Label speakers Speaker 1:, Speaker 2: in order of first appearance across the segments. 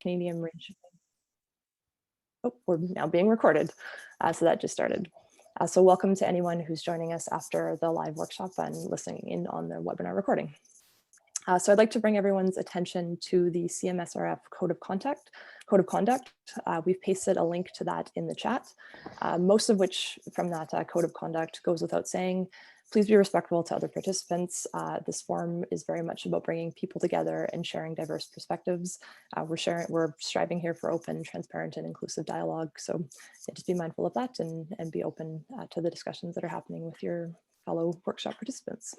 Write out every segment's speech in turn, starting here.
Speaker 1: Canadian marine shipping. Oh, we're now being recorded, so that just started. So welcome to anyone who's joining us after the live workshop and listening in on the webinar recording. So I'd like to bring everyone's attention to the CMSRF Code of Conduct. We've pasted a link to that in the chat, most of which from that Code of Conduct goes without saying. Please be respectful to other participants. This forum is very much about bringing people together and sharing diverse perspectives. We're striving here for open, transparent, and inclusive dialogue. So just be mindful of that and be open to the discussions that are happening with your fellow workshop participants.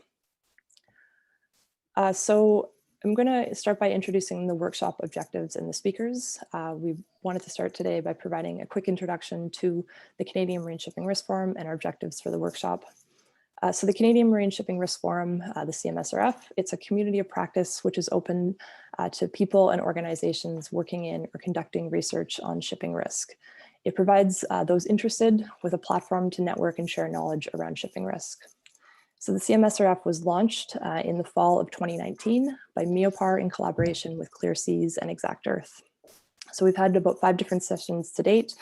Speaker 1: So I'm going to start by introducing the workshop objectives and the speakers. We wanted to start today by providing a quick introduction to the Canadian Marine Shipping Risk Forum and our objectives for the workshop. So the Canadian Marine Shipping Risk Forum, the CMSRF, it's a community of practice which is open to people and organizations working in or conducting research on shipping risk. It provides those interested with a platform to network and share knowledge around shipping risk. So the CMSRF was launched in the fall of 2019 by MEOPAR in collaboration with Clear Seas and Exact Earth. So we've had about 5 different sessions to date.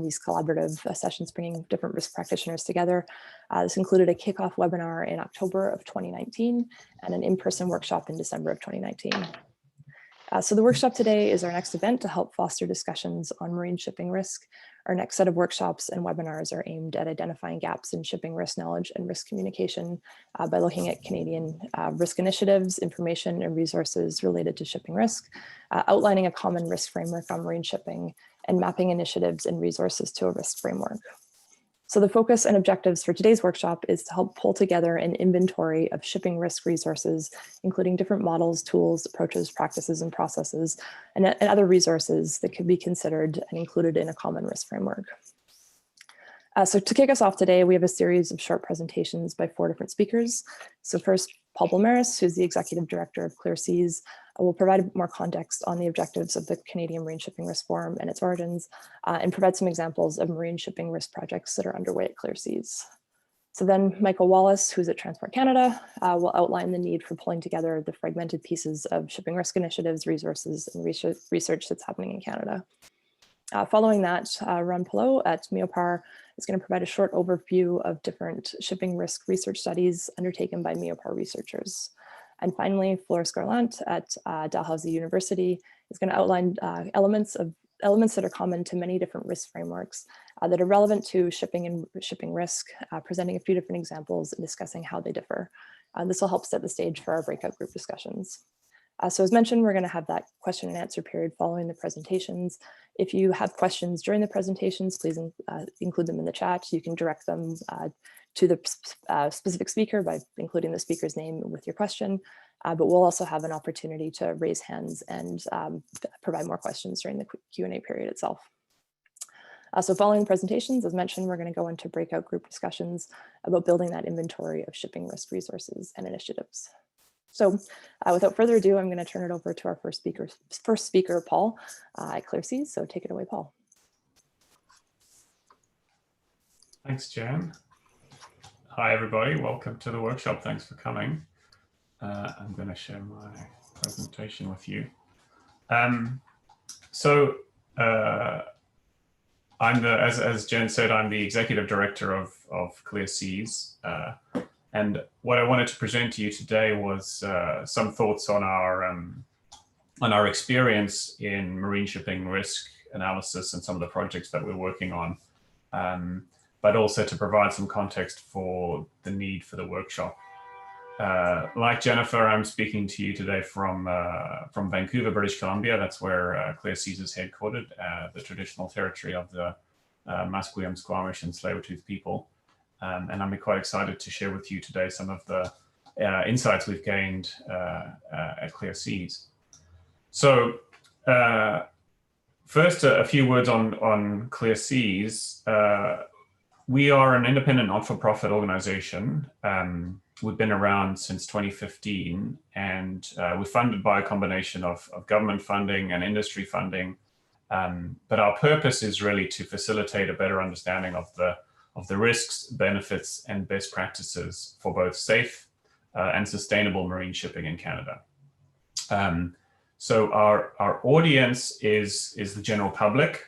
Speaker 1: These collaborative sessions bringing different risk practitioners together. This included a kickoff webinar in October of 2019 and an in-person workshop in December of 2019. So the workshop today is our next event to help foster discussions on marine shipping risk. Our next set of workshops and webinars are aimed at identifying gaps in shipping risk knowledge and risk communication by looking at Canadian risk initiatives, information, and resources related to shipping risk, outlining a common risk framework on marine shipping, and mapping initiatives and resources to a risk framework. So the focus and objectives for today's workshop is to help pull together an inventory of shipping risk resources, including different models, tools, approaches, practices, and processes, and other resources that could be considered and included in a common risk framework. So to kick us off today, we have a series of short presentations by 4 different speakers. So first, Paul Bulmaris, who's the Executive Director of Clear Seas, will provide more context on the objectives of the Canadian Marine Shipping Risk Forum and its origins, and provide some examples of marine shipping risk projects that are underway at Clear Seas. So then Michael Wallace, who's at Transport Canada, will outline the need for pulling together the fragmented pieces of shipping risk initiatives, resources, and research that's happening in Canada. Following that, Ron Pelot at MEOPAR is going to provide a short overview of different shipping risk research studies undertaken by MEOPAR researchers. And finally, Floris Garlant at Dalhousie University is going to outline elements that are common to many different risk frameworks that are relevant to shipping and shipping risk, presenting a few different examples and discussing how they differ. This will help set the stage for our breakout group discussions. So as mentioned, we're going to have that question and answer period following the presentations. If you have questions during the presentations, please include them in the chat. You can direct them to the specific speaker by including the speaker's name with your question, but we'll also have an opportunity to raise hands and provide more questions during the Q&A period itself. So following the presentations, as mentioned, we're going to go into breakout group discussions about building that inventory of shipping risk resources and initiatives. So without further ado, I'm going to turn it over to our first speaker, Paul at Clear Seas. So take it away, Paul.
Speaker 2: Thanks, Jan. Hi, everybody. Welcome to the workshop. Thanks for coming. I'm going to share my presentation with you. As Jen said, I'm the Executive Director of Clear Seas. And what I wanted to present to you today was some thoughts on our experience in marine shipping risk analysis and some of the projects that we're working on, but also to provide some context for the need for the workshop. Like Jennifer, I'm speaking to you today from Vancouver, British Columbia. That's where Clear Seas is headquartered, the traditional territory of the Musqueam, Squamish, and Tsleil-Waututh people. And I'm quite excited to share with you today some of the insights we've gained at Clear Seas. So first, a few words on Clear Seas. We are an independent not-for-profit organization. We've been around since 2015, and we're funded by a combination of government funding and industry funding. But our purpose is really to facilitate a better understanding of the risks, benefits, and best practices for both safe and sustainable marine shipping in Canada. So our audience is the general public,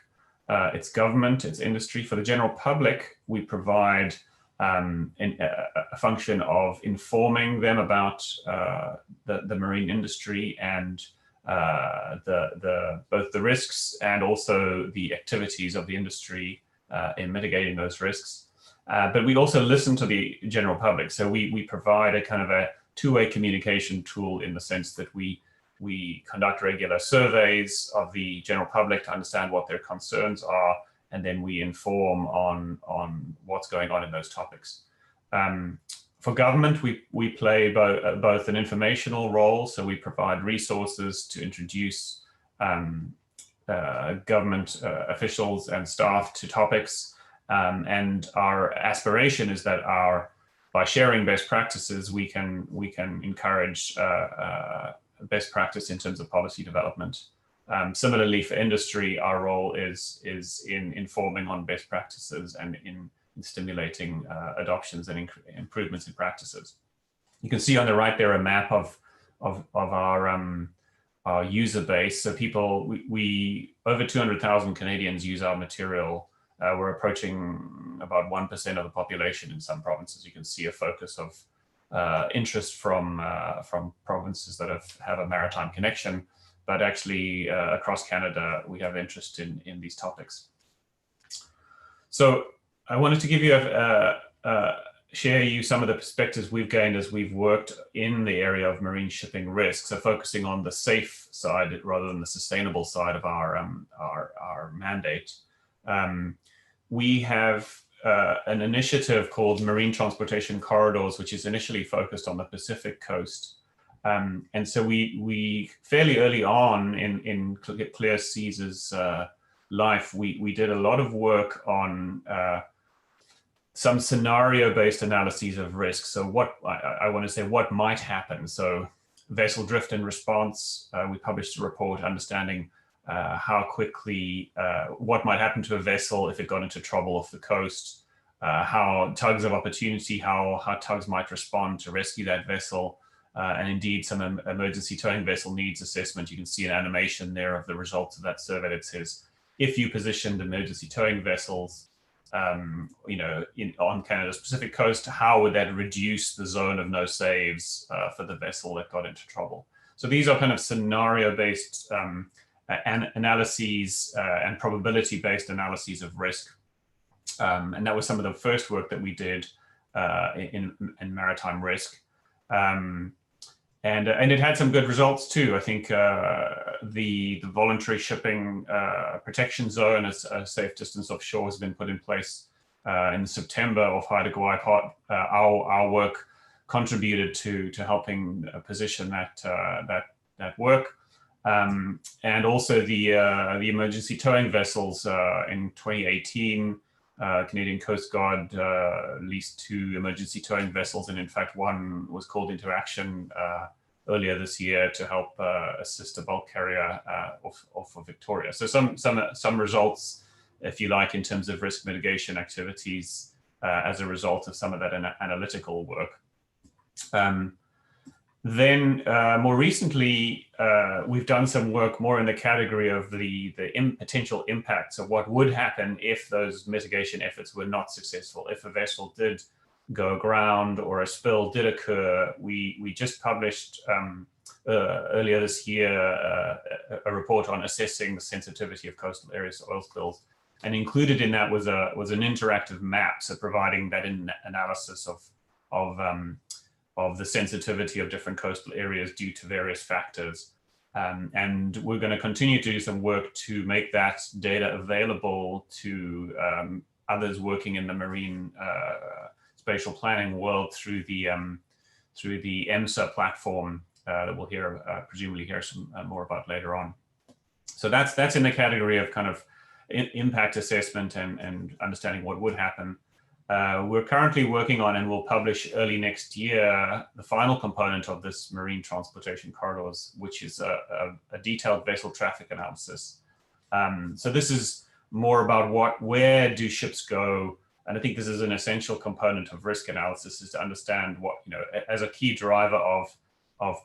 Speaker 2: it's government, it's industry. For the general public, we provide a function of informing them about the marine industry and both the risks and also the activities of the industry in mitigating those risks. But we also listen to the general public. So we provide a kind of a two-way communication tool in the sense that we conduct regular surveys of the general public to understand what their concerns are, and then we inform on what's going on in those topics. For government, we play both an informational role, so we provide resources to introduce government officials and staff to topics, and our aspiration is that by sharing best practices, we can encourage best practice in terms of policy development. Similarly, for industry, our role is in informing on best practices and in stimulating adoptions and improvements in practices. You can see on the right there a map of our user base. So over 200,000 Canadians use our material. We're approaching about 1% of the population in some provinces. You can see a focus of interest from provinces that have a maritime connection, but actually across Canada, we have interest in these topics. So I wanted to give you share you some of the perspectives we've gained as we've worked in the area of marine shipping risk. So focusing on the safe side rather than the sustainable side of our mandate. We have an initiative called Marine Transportation Corridors, which is initially focused on the Pacific coast. And so we fairly early on in Clear Seas' life, we did a lot of work on some scenario-based analyses of risk. So what I want to say, what might happen. So vessel drift and response, we published a report understanding how quickly, what might happen to a vessel if it got into trouble off the coast, how tugs of opportunity, how tugs might respond to rescue that vessel, and indeed some emergency towing vessel needs assessment. You can see an animation there of the results of that survey that says, if you positioned emergency towing vessels on Canada's Pacific coast, how would that reduce the zone of no saves for the vessel that got into trouble? So these are kind of scenario-based analyses and probability-based analyses of risk. And that was some of the first work that we did in maritime risk. And it had some good results too. I think the voluntary shipping protection zone as a safe distance offshore has been put in place in September of Haida Gwaii. Our work contributed to helping position that work. And also the emergency towing vessels in 2018, Canadian Coast Guard leased 2 emergency towing vessels, and in fact one was called into action earlier this year to help assist a bulk carrier off of Victoria. So some results, if you like, in terms of risk mitigation activities as a result of some of that analytical work. Then more recently, we've done some work more in the category of the potential impacts of what would happen if those mitigation efforts were not successful. If a vessel did go aground or a spill did occur, we just published earlier this year a report on assessing the sensitivity of coastal areas to oil spills, and included in that was an interactive map, so providing that analysis of the sensitivity of different coastal areas due to various factors. And we're going to continue to do some work to make that data available to others working in the marine spatial planning world through the EMSA platform that we'll presumably hear some more about later on. So that's in the category of kind of impact assessment and understanding what would happen. We're currently working on, and we'll publish early next year, the final component of this Marine Transportation Corridors, which is a detailed vessel traffic analysis. So this is more about where do ships go, and I think this is an essential component of risk analysis, is to understand what, as a key driver of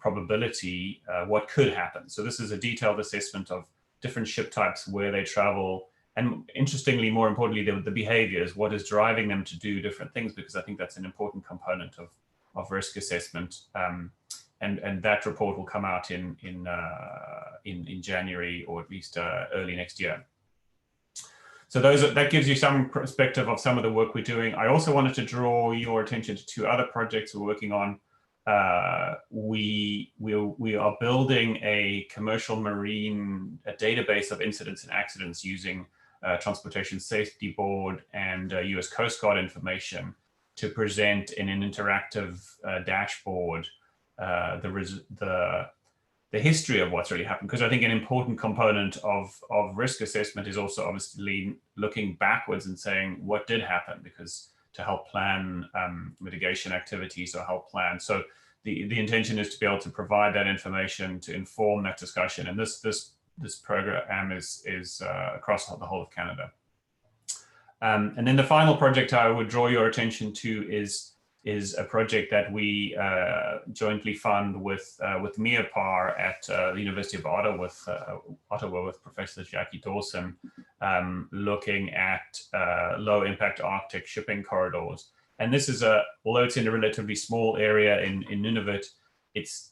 Speaker 2: probability, what could happen. So this is a detailed assessment of different ship types, where they travel, and interestingly, more importantly, the behaviors, what is driving them to do different things, because I think that's an important component of risk assessment. And that report will come out in January, or at least early next year. So that gives you some perspective of some of the work we're doing. I also wanted to draw your attention to two other projects we're working on. We are building a commercial marine database of incidents and accidents using Transportation Safety Board and US Coast Guard information to present in an interactive dashboard the history of what's really happened. Because I think an important component of risk assessment is also obviously looking backwards and saying what did happen, because to help plan mitigation activities or help plan. So the intention is to be able to provide that information to inform that discussion. And this program is across the whole of Canada. And then the final project I would draw your attention to is a project that we jointly fund with MEAPAR at the University of Ottawa with Professor Jackie Dawson, looking at low impact Arctic shipping corridors. And this is although it's in a relatively small area in Nunavut, it's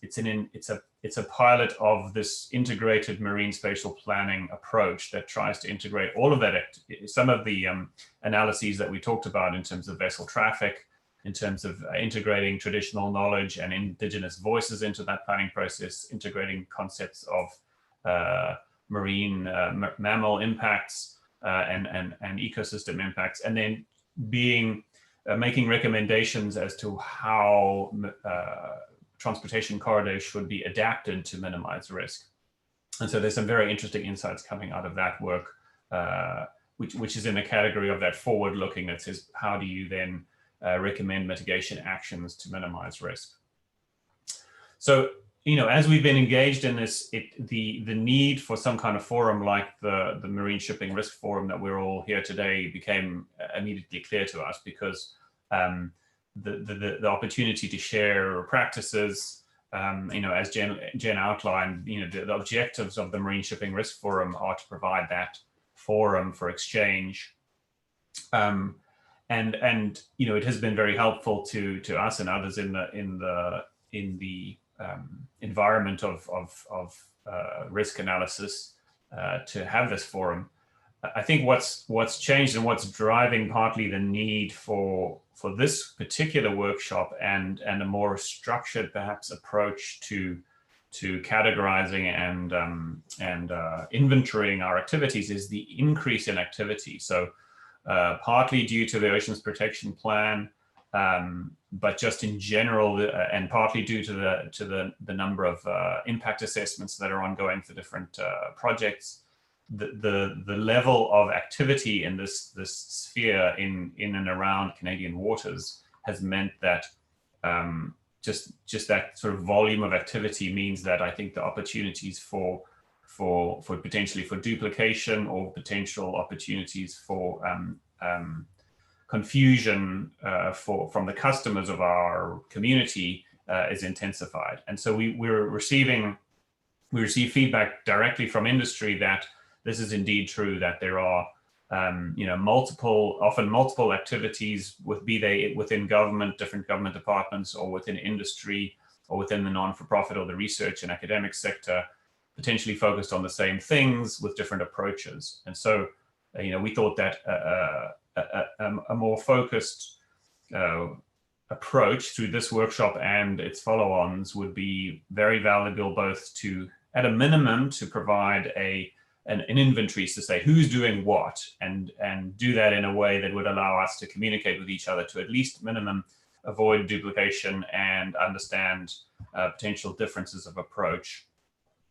Speaker 2: a pilot of this integrated marine spatial planning approach that tries to integrate all of that, some of the analyses that we talked about in terms of vessel traffic, in terms of integrating traditional knowledge and indigenous voices into that planning process, integrating concepts of marine mammal impacts and ecosystem impacts, and then making recommendations as to how transportation corridors should be adapted to minimize risk. And so there's some very interesting insights coming out of that work, which is in the category of that forward looking, that says, how do you then recommend mitigation actions to minimize risk? So, as we've been engaged in this, the need for some kind of forum like the Marine Shipping Risk Forum that we're all here today became immediately clear to us, because the opportunity to share practices, as Jen outlined, the objectives of the Marine Shipping Risk Forum are to provide that forum for exchange. And it has been very helpful to us and others in the environment of risk analysis to have this forum. I think what's changed and what's driving partly the need for this particular workshop and a more structured, perhaps, approach to categorizing and inventorying our activities is the increase in activity. So partly due to the Oceans Protection Plan, but just in general, and partly due to the number of impact assessments that are ongoing for different projects. The level of activity in this sphere in and around Canadian waters has meant that just that sort of volume of activity means that I think the opportunities for potentially for duplication or potential opportunities for confusion from the customers of our community is intensified. And so we receive feedback directly from industry that this is indeed true, that there are often multiple activities, be they within government, different government departments, or within industry, or within the non-for-profit or the research and academic sector, potentially focused on the same things with different approaches. And so we thought that a more focused approach through this workshop and its follow-ons would be very valuable, both to, at a minimum, to provide an inventory to say who's doing what, and do that in a way that would allow us to communicate with each other to at least minimum avoid duplication and understand potential differences of approach.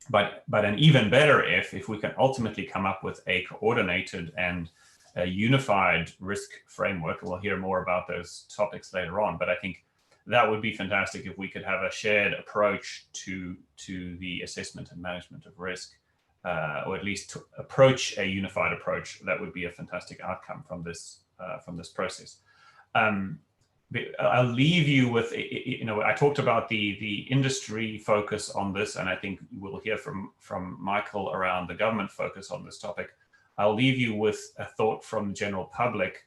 Speaker 2: But an even better if we can ultimately come up with a coordinated and a unified risk framework. We'll hear more about those topics later on, but I think that would be fantastic if we could have a shared approach to the assessment and management of risk, or at least to approach a unified approach. That would be a fantastic outcome from this process. I'll leave you with, I talked about the industry focus on this, and I think we'll hear from Michael around the government focus on this topic. I'll leave you with a thought from the general public.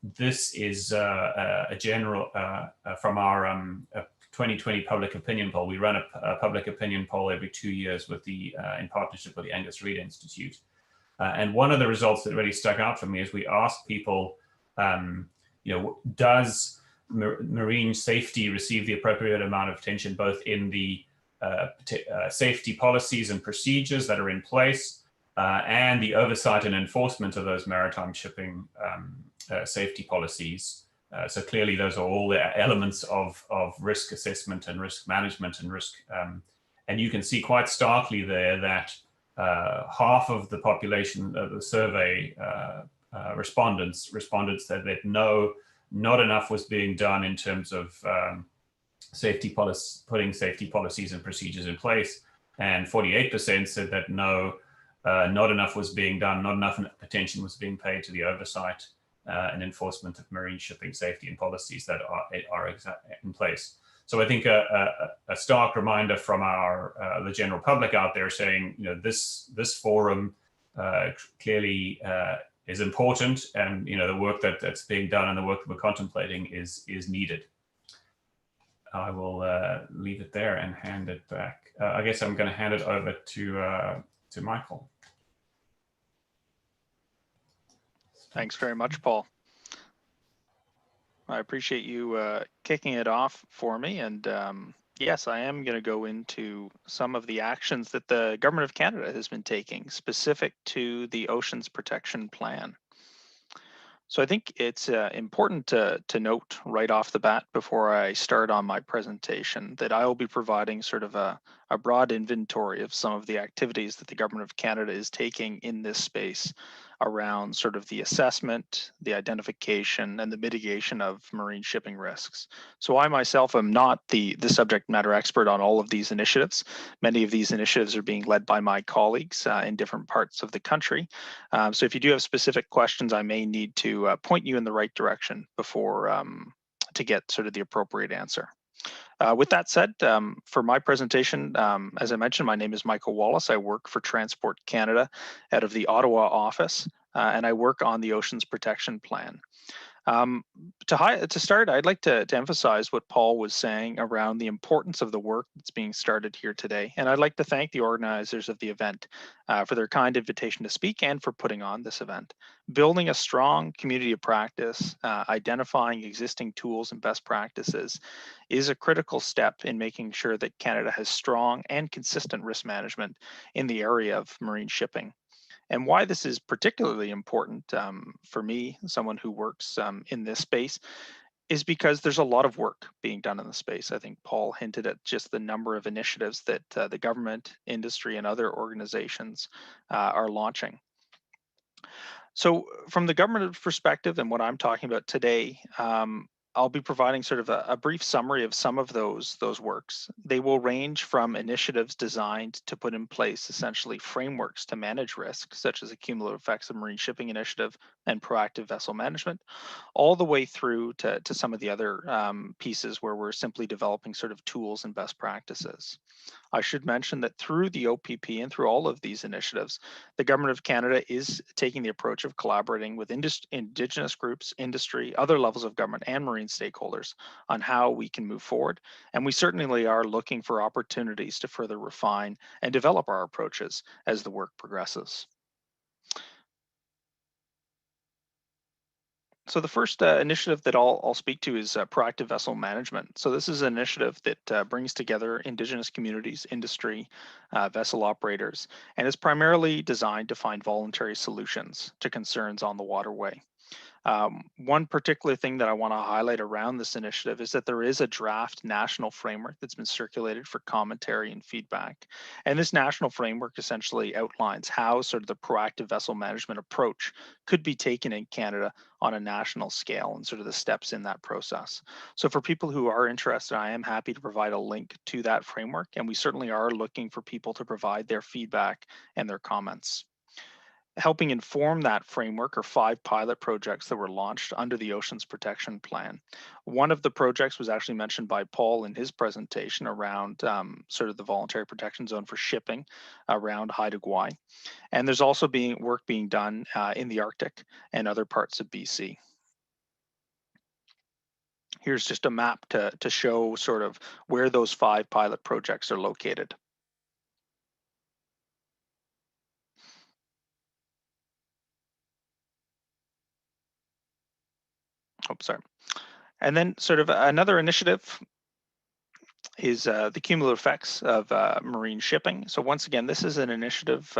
Speaker 2: This is a general from our 2020 public opinion poll. We run a public opinion poll every 2 years with in partnership with the Angus Reid Institute. And one of the results that really stuck out for me is we asked people, does marine safety receive the appropriate amount of attention, both in the safety policies and procedures that are in place, and the oversight and enforcement of those maritime shipping safety policies. So clearly, those are all the elements of risk assessment and risk management and risk. And you can see quite starkly there that half of the population of the survey respondents said that no, not enough was being done in terms of putting safety policies and procedures in place, and 48% said that no, not enough was being done, not enough attention was being paid to the oversight and enforcement of marine shipping safety and policies that are in place. So I think a stark reminder from the general public out there saying, this forum clearly is important, and the work that's being done and the work that we're contemplating is needed. I will leave it there and hand it back. I guess I'm going to hand it over to Michael.
Speaker 3: Thanks very much, Paul. I appreciate you kicking it off for me. And yes, I am going to go into some of the actions that the Government of Canada has been taking specific to the Oceans Protection Plan. So I think it's important to note right off the bat before I start on my presentation that I will be providing sort of a broad inventory of some of the activities that the Government of Canada is taking in this space around sort of the assessment, the identification, and the mitigation of marine shipping risks. So I myself am not the subject matter expert on all of these initiatives. Many of these initiatives are being led by my colleagues in different parts of the country. So if you do have specific questions, I may need to point you in the right direction before to get sort of the appropriate answer. With that said, for my presentation, as I mentioned, my name is Michael Wallace. I work for Transport Canada out of the Ottawa office, and I work on the Oceans Protection Plan. To start, I'd like to emphasize what Paul was saying around the importance of the work that's being started here today. And I'd like to thank the organizers of the event for their kind invitation to speak and for putting on this event. Building a strong community of practice, identifying existing tools and best practices is a critical step in making sure that Canada has strong and consistent risk management in the area of marine shipping. And why this is particularly important for me, someone who works in this space, is because there's a lot of work being done in the space. I think Paul hinted at just the number of initiatives that the government, industry, and other organizations are launching. So from the government perspective and what I'm talking about today, I'll be providing sort of a brief summary of some of those works. They will range from initiatives designed to put in place essentially frameworks to manage risk, such as the cumulative effects of marine shipping initiative and proactive vessel management, all the way through to some of the other pieces where we're simply developing sort of tools and best practices. I should mention that through the OPP and through all of these initiatives, the Government of Canada is taking the approach of collaborating with Indigenous groups, industry, other levels of government, and marine stakeholders on how we can move forward. And we certainly are looking for opportunities to further refine and develop our approaches as the work progresses. So the first initiative that I'll speak to is proactive vessel management. So this is an initiative that brings together Indigenous communities, industry, vessel operators, and is primarily designed to find voluntary solutions to concerns on the waterway. One particular thing that I want to highlight around this initiative is that there is a draft national framework that's been circulated for commentary and feedback. And this national framework essentially outlines how sort of the proactive vessel management approach could be taken in Canada on a national scale and sort of the steps in that process. So for people who are interested, I am happy to provide a link to that framework, and we certainly are looking for people to provide their feedback and their comments. Helping inform that framework are 5 pilot projects that were launched under the Oceans Protection Plan. One of the projects was actually mentioned by Paul in his presentation around sort of the voluntary protection zone for shipping around Haida Gwaii. And there's also work being done in the Arctic and other parts of BC. Here's just a map to show sort of where those 5 pilot projects are located. Oh, sorry. And then sort of another initiative is the cumulative effects of marine shipping. So once again, this is an initiative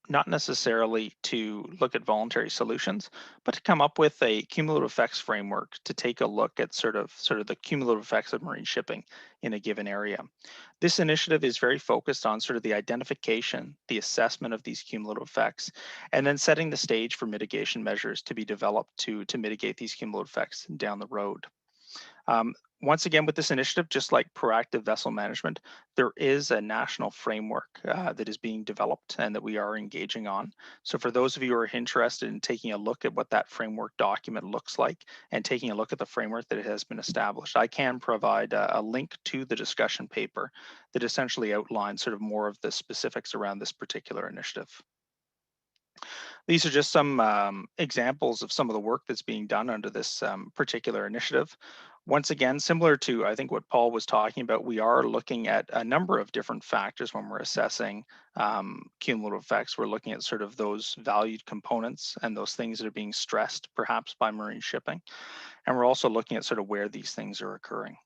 Speaker 3: not necessarily to look at voluntary solutions, but to come up with a cumulative effects framework to take a look at sort of the cumulative effects of marine shipping in a given area. This initiative is very focused on sort of the identification, the assessment of these cumulative effects, and then setting the stage for mitigation measures to be developed to mitigate these cumulative effects down the road. Once again, with this initiative, just like proactive vessel management, there is a national framework that is being developed and that we are engaging on. So for those of you who are interested in taking a look at what that framework document looks like and taking a look at the framework that has been established, I can provide a link to the discussion paper that essentially outlines sort of more of the specifics around this particular initiative. These are just some examples of some of the work that's being done under this particular initiative. Once again, similar to I think what Paul was talking about, we are looking at a number of different factors when we're assessing cumulative effects. We're looking at sort of those valued components and those things that are being stressed perhaps by marine shipping. And we're also looking at sort of where these things are occurring.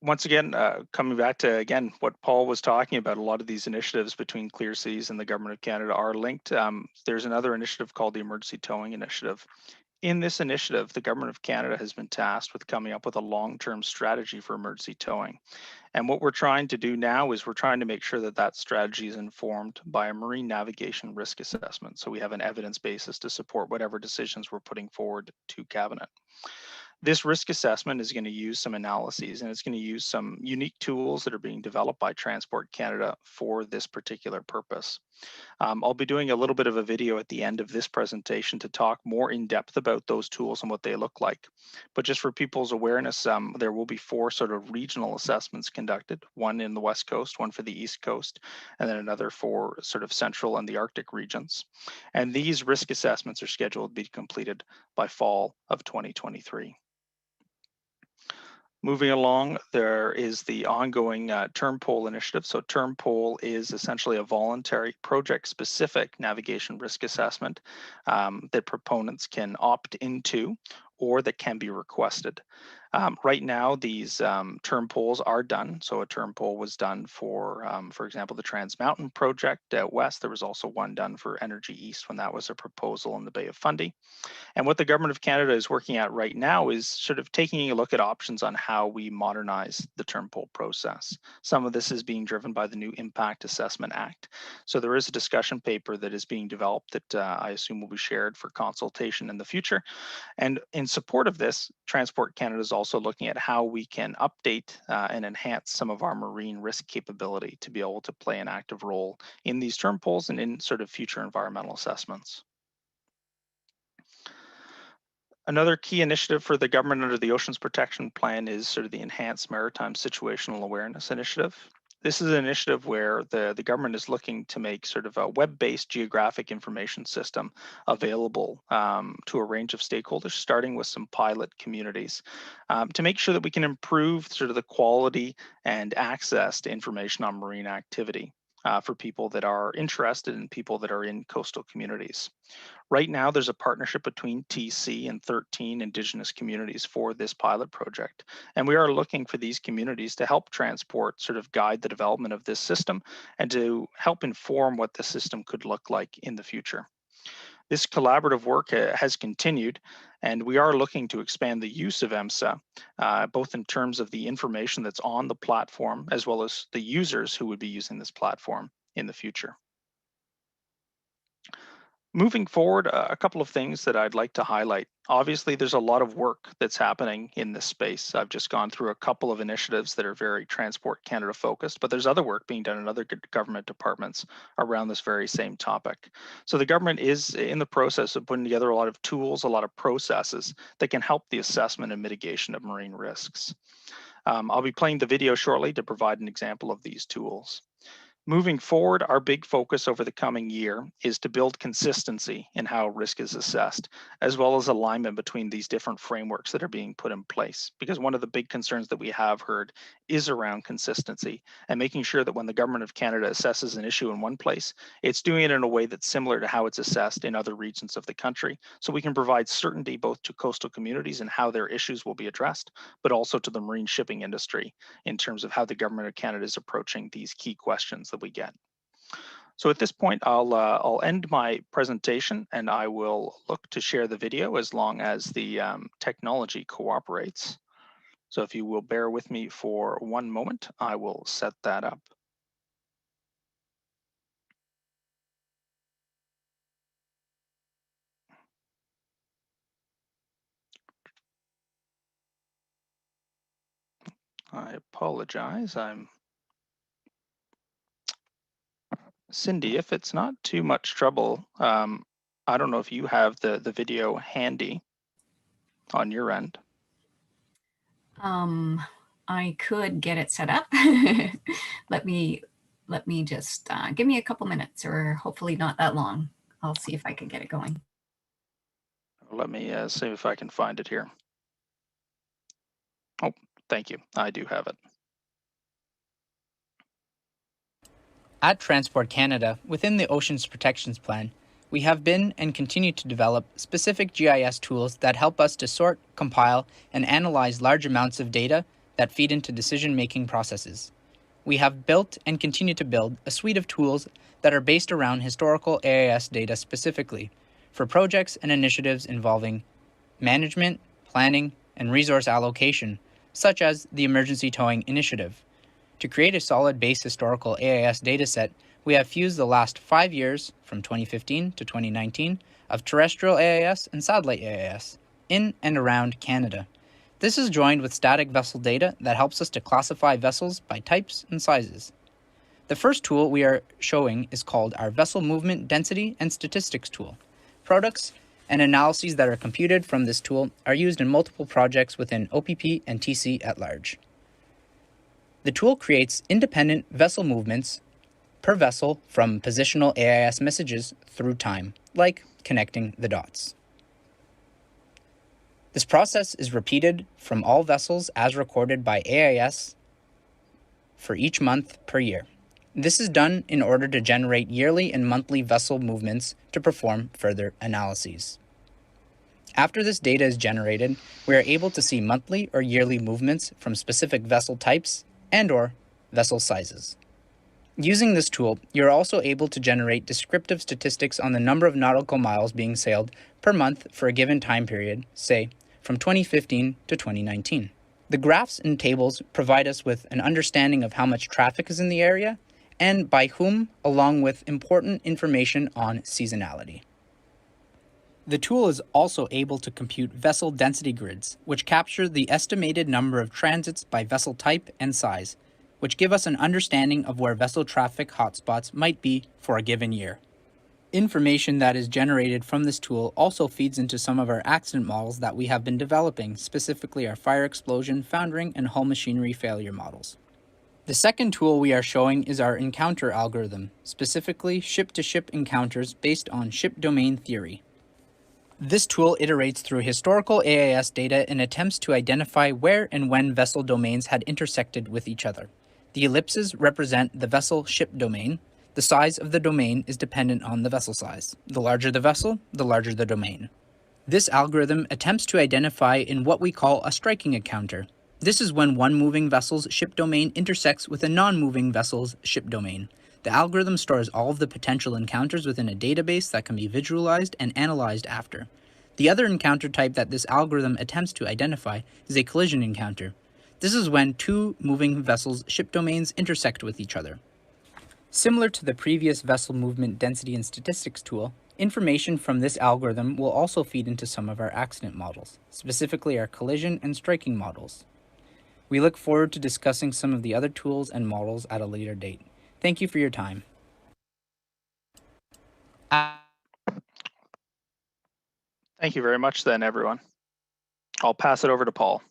Speaker 3: Once again, coming back to, again, what Paul was talking about, a lot of these initiatives between Clear Seas and the Government of Canada are linked. There's another initiative called the Emergency Towing Initiative. In this initiative, the Government of Canada has been tasked with coming up with a long-term strategy for emergency towing. And what we're trying to do now is we're trying to make sure that that strategy is informed by a marine navigation risk assessment. So we have an evidence basis to support whatever decisions we're putting forward to Cabinet. This risk assessment is going to use some analyses, and it's going to use some unique tools that are being developed by Transport Canada for this particular purpose. I'll be doing a little bit of a video at the end of this presentation to talk more in depth about those tools and what they look like. But just for people's awareness, there will be 4 sort of regional assessments conducted, one in the West Coast, one for the East Coast, and then another for sort of Central and the Arctic regions. And these risk assessments are scheduled to be completed by fall of 2023. Moving along, there is the ongoing term pole initiative. So term pole is essentially a voluntary project-specific navigation risk assessment that proponents can opt into or that can be requested. Right now, these term poles are done. So a term pole was done for example, the Trans Mountain project out west. There was also one done for Energy East when that was a proposal in the Bay of Fundy. And what the Government of Canada is working at right now is sort of taking a look at options on how we modernize the term pole process. Some of this is being driven by the new Impact Assessment Act. So there is a discussion paper that is being developed that I assume will be shared for consultation in the future. And in support of this, Transport Canada is also looking at how we can update and enhance some of our marine risk capability to be able to play an active role in these term poles and in sort of future environmental assessments. Another key initiative for the government under the Oceans Protection Plan is sort of the Enhanced Maritime Situational Awareness Initiative. This is an initiative where the government is looking to make sort of a web-based geographic information system available to a range of stakeholders, starting with some pilot communities, to make sure that we can improve sort of the quality and access to information on marine activity for people that are interested and people that are in coastal communities. Right now, there's a partnership between TC and 13 Indigenous communities for this pilot project. And we are looking for these communities to help Transport sort of guide the development of this system and to help inform what the system could look like in the future. This collaborative work has continued, and we are looking to expand the use of EMSA, both in terms of the information that's on the platform, as well as the users who would be using this platform in the future. Moving forward, a couple of things that I'd like to highlight. Obviously, there's a lot of work that's happening in this space. I've just gone through a couple of initiatives that are very Transport Canada focused, but there's other work being done in other government departments around this very same topic. So the government is in the process of putting together a lot of tools, a lot of processes that can help the assessment and mitigation of marine risks. I'll be playing the video shortly to provide an example of these tools. Moving forward, our big focus over the coming year is to build consistency in how risk is assessed, as well as alignment between these different frameworks that are being put in place. Because one of the big concerns that we have heard is around consistency and making sure that when the Government of Canada assesses an issue in one place, it's doing it in a way that's similar to how it's assessed in other regions of the country. So we can provide certainty both to coastal communities and how their issues will be addressed, but also to the marine shipping industry in terms of how the Government of Canada is approaching these key questions that we get. So at this point, I'll end my presentation and I will look to share the video as long as the technology cooperates. So if you will bear with me for one moment, I will set that up. I apologize. Cindy, if it's not too much trouble, I don't know if you have the video handy on your end.
Speaker 4: I could get it set up. Let me just give me a couple minutes, or hopefully not that long. I'll see if I can get it going.
Speaker 3: Let me see if I can find it here. Oh, thank you. I do have it.
Speaker 5: At Transport Canada, within the Oceans Protections Plan, we have been and continue to develop specific GIS tools that help us to sort, compile, and analyze large amounts of data that feed into decision-making processes. We have built and continue to build a suite of tools that are based around historical AIS data specifically for projects and initiatives involving management, planning, and resource allocation, such as the Emergency Towing Initiative. To create a solid base historical AIS dataset, we have fused the last 5 years, from 2015 to 2019, of terrestrial AIS and satellite AIS in and around Canada. This is joined with static vessel data that helps us to classify vessels by types and sizes. The first tool we are showing is called our Vessel Movement Density and Statistics tool. Products and analyses that are computed from this tool are used in multiple projects within OPP and TC at large. The tool creates independent vessel movements per vessel from positional AIS messages through time, like connecting the dots. This process is repeated from all vessels as recorded by AIS for each month per year. This is done in order to generate yearly and monthly vessel movements to perform further analyses. After this data is generated, we are able to see monthly or yearly movements from specific vessel types and/or vessel sizes. Using this tool, you're also able to generate descriptive statistics on the number of nautical miles being sailed per month for a given time period, say, from 2015 to 2019. The graphs and tables provide us with an understanding of how much traffic is in the area and by whom, along with important information on seasonality. The tool is also able to compute vessel density grids, which capture the estimated number of transits by vessel type and size, which give us an understanding of where vessel traffic hotspots might be for a given year. Information that is generated from this tool also feeds into some of our accident models that we have been developing, specifically our fire explosion, foundering, and hull machinery failure models. The second tool we are showing is our encounter algorithm, specifically ship-to-ship encounters based on ship domain theory. This tool iterates through historical AIS data and attempts to identify where and when vessel domains had intersected with each other. The ellipses represent the vessel ship domain. The size of the domain is dependent on the vessel size. The larger the vessel, the larger the domain. This algorithm attempts to identify in what we call a striking encounter. This is when one moving vessel's ship domain intersects with a non-moving vessel's ship domain. The algorithm stores all of the potential encounters within a database that can be visualized and analyzed after. The other encounter type that this algorithm attempts to identify is a collision encounter. This is when two moving vessels' ship domains intersect with each other. Similar to the previous vessel movement density and statistics tool, Information from this algorithm will also feed into some of our accident models, specifically our collision and striking models. We look forward to discussing some of the other tools and models at a later date. Thank you for your time.
Speaker 3: Thank you very much then, everyone. I'll pass it over to Paul.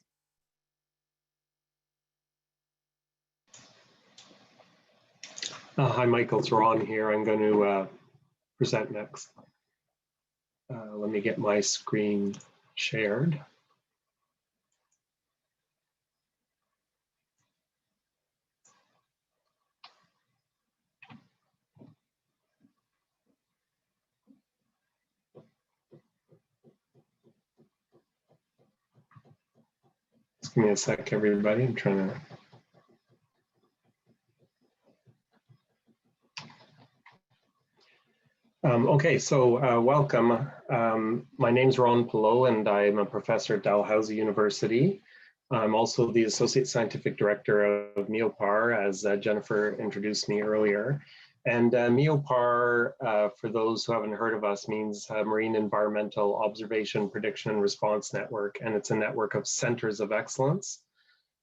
Speaker 6: Hi, Michael, it's Ron here. I'm going to present next. Let me get my screen shared. Just give me a sec, everybody. I'm trying to. Okay, so welcome. My name's Ron Pelot, and I'm a professor at Dalhousie University. I'm also the Associate Scientific Director of MEOPAR, as Jennifer introduced me earlier. And MEOPAR, for those who haven't heard of us, means Marine Environmental Observation, Prediction, and Response Network, and it's a network of centers of excellence.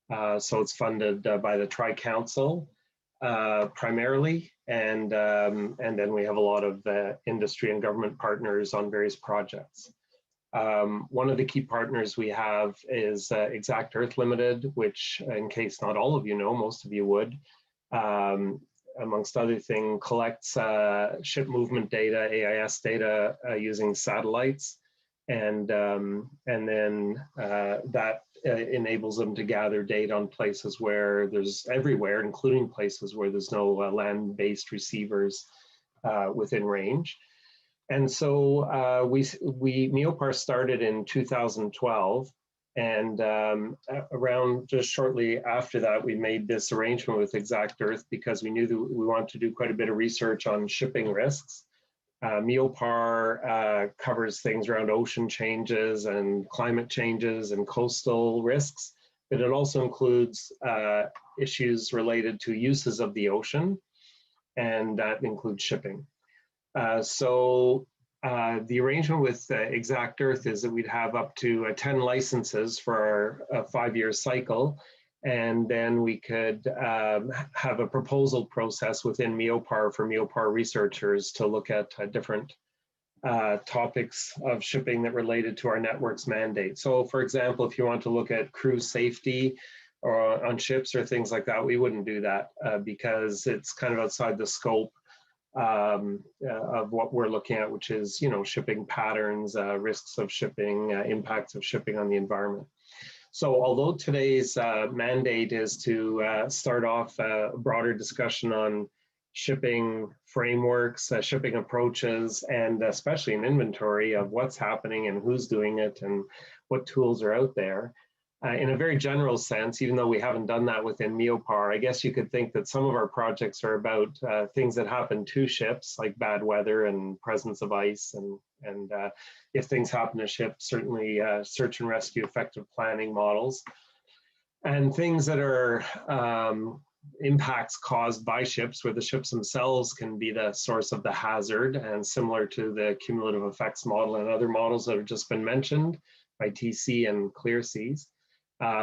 Speaker 6: So it's funded by the Tri-Council primarily, and then we have a lot of industry and government partners on various projects. One of the key partners we have is Exact Earth Limited, which, in case not all of you know, most of you would, amongst other things, collects ship movement data, AIS data using satellites, and then that enables them to gather data on places where there's everywhere, including places where there's no land-based receivers within range. And so MEOPAR started in 2012, and around just shortly after that, we made this arrangement with Exact Earth because we knew that we wanted to do quite a bit of research on shipping risks. MEOPAR covers things around ocean changes and climate changes and coastal risks, but it also includes issues related to uses of the ocean, and that includes shipping. So the arrangement with Exact Earth is that we'd have up to 10 licenses for our 5-year cycle, and then we could have a proposal process within MEOPAR for MEOPAR researchers to look at different topics of shipping that related to our network's mandate. So for example, if you want to look at crew safety or on ships or things like that, we wouldn't do that because it's kind of outside the scope of what we're looking at, which is, you know, shipping patterns, risks of shipping, impacts of shipping on the environment. So although today's mandate is to start off a broader discussion on shipping frameworks, shipping approaches, and especially an inventory of what's happening and who's doing it and what tools are out there, in a very general sense, even though we haven't done that within MEOPAR, I guess you could think that some of our projects are about things that happen to ships, like bad weather and presence of ice, and if things happen to ships, certainly search and rescue effective planning models, and things that are impacts caused by ships, where the ships themselves can be the source of the hazard, and similar to the cumulative effects model and other models that have just been mentioned by TC and Clear Seas.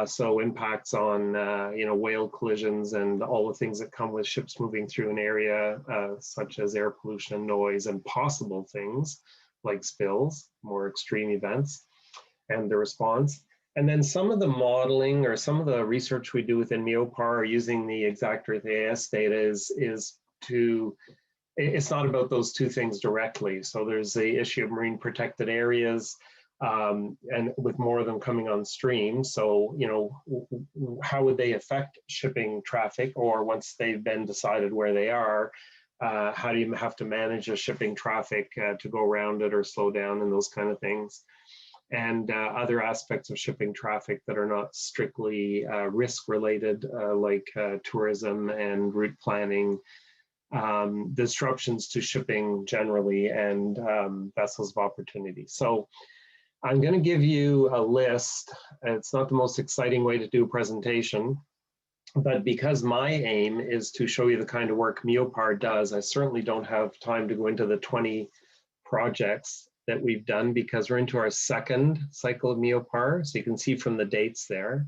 Speaker 6: So impacts on you know, whale collisions and all the things that come with ships moving through an area, such as air pollution, noise, and possible things like spills, more extreme events, and the response. And then some of the modeling or some of the research we do within MEOPAR using the Exact Earth AIS data is to, it's not about those two things directly. So there's the issue of marine protected areas, and with more of them coming on stream. So, you know, how would they affect shipping traffic, or once they've been decided where they are, how do you have to manage the shipping traffic to go around it or slow down and those kind of things. And other aspects of shipping traffic that are not strictly risk related, like tourism and route planning, disruptions to shipping generally, and vessels of opportunity. So I'm going to give you a list. It's not the most exciting way to do a presentation, but because my aim is to show you the kind of work MEOPAR does, I certainly don't have time to go into the 20 projects that we've done because we're into our second cycle of MEOPAR. So you can see from the dates there.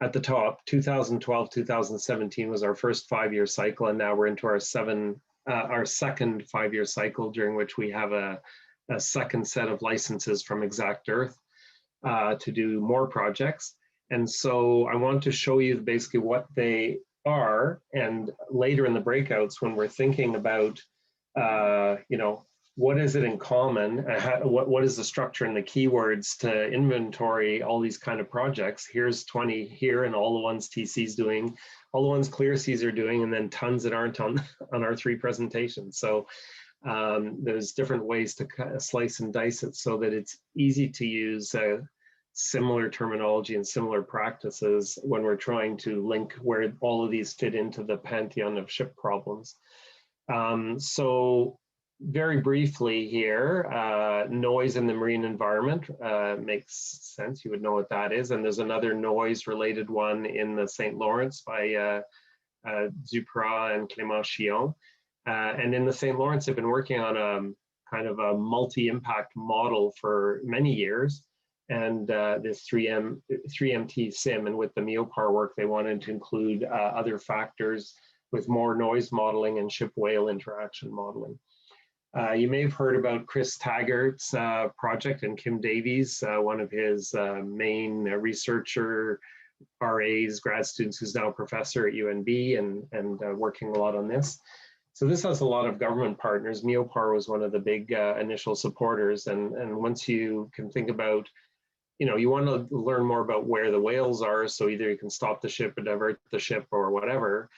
Speaker 6: At the top, 2012, 2017 was our first 5-year cycle, and now we're into our second 5-year cycle, during which we have a second set of licenses from Exact Earth to do more projects. And so I want to show you basically what they are, and later in the breakouts, when we're thinking about, you know, what is it in common? What is the structure and the keywords to inventory all these kind of projects? Here's 20 here, and all the ones TC's doing, all the ones ClearSeas are doing, and then tons that aren't on our 3 presentations. So there's different ways to kind of slice and dice it so that it's easy to use similar terminology and similar practices when we're trying to link where all of these fit into the pantheon of ship problems. So very briefly here, noise in the marine environment makes sense. You would know what that is. And there's another noise related one in the St. Lawrence by Duprat and Clément Chillon. And in the St. Lawrence, they've been working on a kind of a multi-impact model for many years. And this 3MT SIM, and with the MEOPAR work, they wanted to include other factors with more noise modeling and ship-whale interaction modeling. You may have heard about Chris Taggart's project, and Kim Davies, one of his main researcher RAs, grad students, who's now a professor at UNB and working a lot on this. So this has a lot of government partners. MEOPAR was one of the big initial supporters, and once you can think about, you know, you want to learn more about where the whales are, so either you can stop the ship or divert the ship or whatever,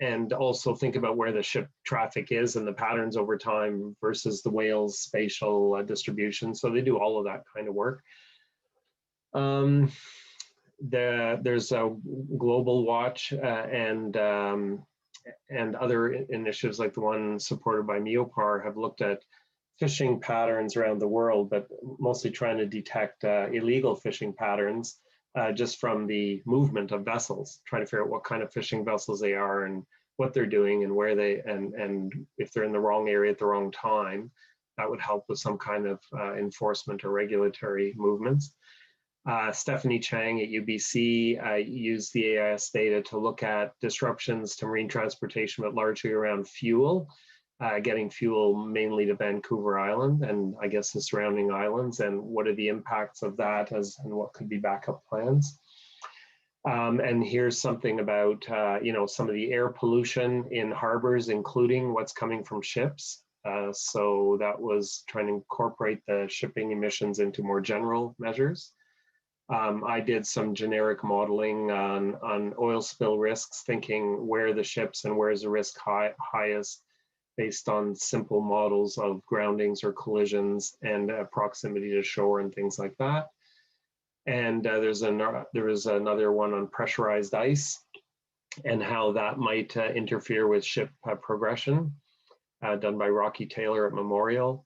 Speaker 6: and also think about where the ship traffic is and the patterns over time versus the whale's spatial distribution. So they do all of that kind of work. There's a Global Watch and other initiatives like the one supported by MEOPAR have looked at fishing patterns around the world, but mostly trying to detect illegal fishing patterns just from the movement of vessels, trying to figure out what kind of fishing vessels they are and what they're doing and where they, and if they're in the wrong area at the wrong time, that would help with some kind of enforcement or regulatory movements. Stephanie Chang at UBC used the AIS data to look at disruptions to marine transportation, but largely around fuel, getting fuel mainly to Vancouver Island and I guess the surrounding islands, and what are the impacts of that and what could be backup plans. And here's something about, you know, some of the air pollution in harbors, including what's coming from ships. So that was trying to incorporate the shipping emissions into more general measures. I did some generic modeling on oil spill risks, thinking where the ships and where is the risk highest based on simple models of groundings or collisions and proximity to shore and things like that. And there was another one on pressurized ice and how that might interfere with ship progression, done by Rocky Taylor at Memorial.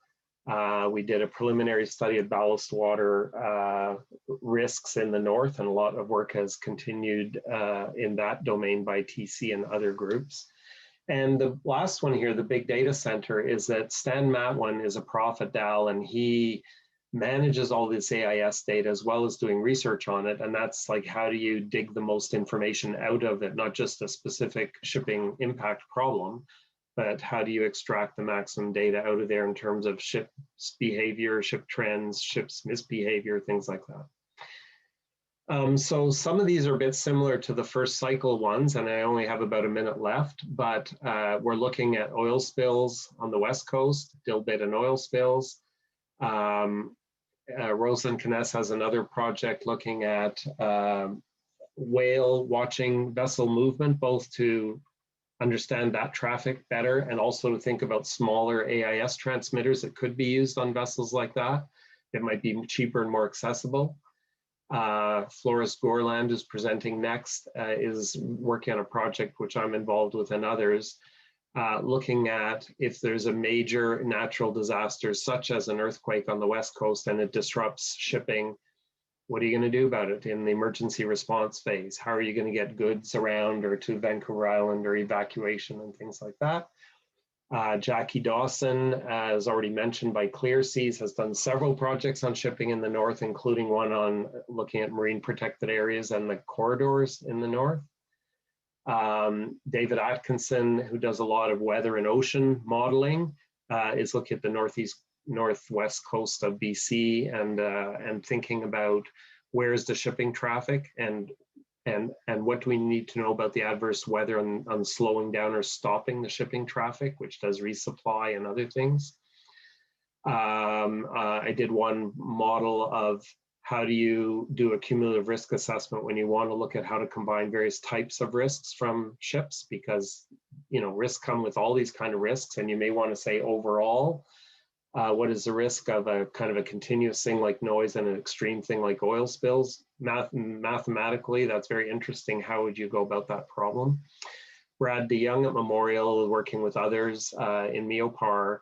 Speaker 6: We did a preliminary study of ballast water risks in the north, and a lot of work has continued in that domain by TC and other groups. And the last one here, the big data center, is that Stan Matwin is a prof at Dal, and he manages all this AIS data as well as doing research on it. And that's like, how do you dig the most information out of it, not just a specific shipping impact problem, but how do you extract the maximum data out of there in terms of ships behavior, ship trends, ships misbehavior, things like that. So some of these are a bit similar to the first cycle ones, and I only have about a minute left, but we're looking at oil spills on the West Coast, Dilbit and oil spills. Rosalind Kness has another project looking at whale watching vessel movement, both to understand that traffic better and also to think about smaller AIS transmitters that could be used on vessels like that. It might be cheaper and more accessible. Floris Gorland, who's presenting next, is working on a project which I'm involved with and others, looking at if there's a major natural disaster such as an earthquake on the West Coast and it disrupts shipping, what are you going to do about it in the emergency response phase? How are you going to get goods around or to Vancouver Island or evacuation and things like that? Jackie Dawson, as already mentioned by ClearSeas, has done several projects on shipping in the north, including one on looking at marine protected areas and the corridors in the north. David Atkinson, who does a lot of weather and ocean modeling, is looking at the northwest coast of BC and thinking about where's the shipping traffic and what do we need to know about the adverse weather on slowing down or stopping the shipping traffic, which does resupply and other things. I did one model of how do you do a cumulative risk assessment when you want to look at how to combine various types of risks from ships, because risks come with all these kind of risks, and you may want to say overall, what is the risk of a kind of a continuous thing like noise and an extreme thing like oil spills? Mathematically, that's very interesting. How would you go about that problem? Brad DeYoung at Memorial, working with others in MEOPAR,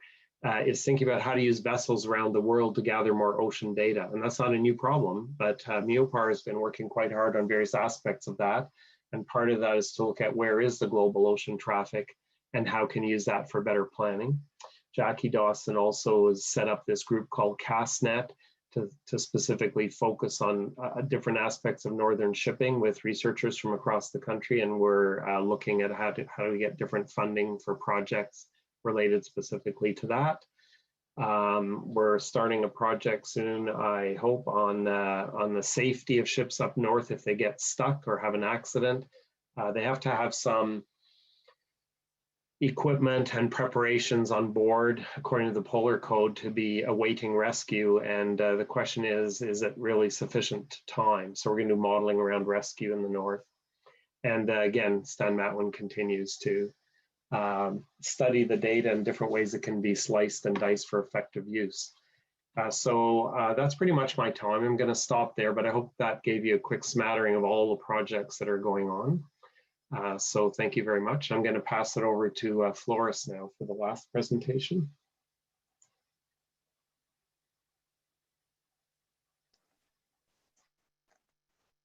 Speaker 6: is thinking about how to use vessels around the world to gather more ocean data. And that's not a new problem, but MEOPAR has been working quite hard on various aspects of that. And part of that is to look at where is the global ocean traffic and how can you use that for better planning. Jackie Dawson also has set up this group called CastNet to specifically focus on different aspects of northern shipping with researchers from across the country. And we're looking at how do we get different funding for projects related specifically to that. We're starting a project soon, I hope, on the safety of ships up north if they get stuck or have an accident. They have to have some equipment and preparations on board according to the Polar Code to be awaiting rescue. And the question is it really sufficient time? So we're going to do modeling around rescue in the north. And again, Stan Matwin continues to study the data and different ways it can be sliced and diced for effective use. So that's pretty much my time. I'm going to stop there, but I hope that gave you a quick smattering of all the projects that are going on. So thank you very much. I'm going to pass it over to Floris now for the last presentation.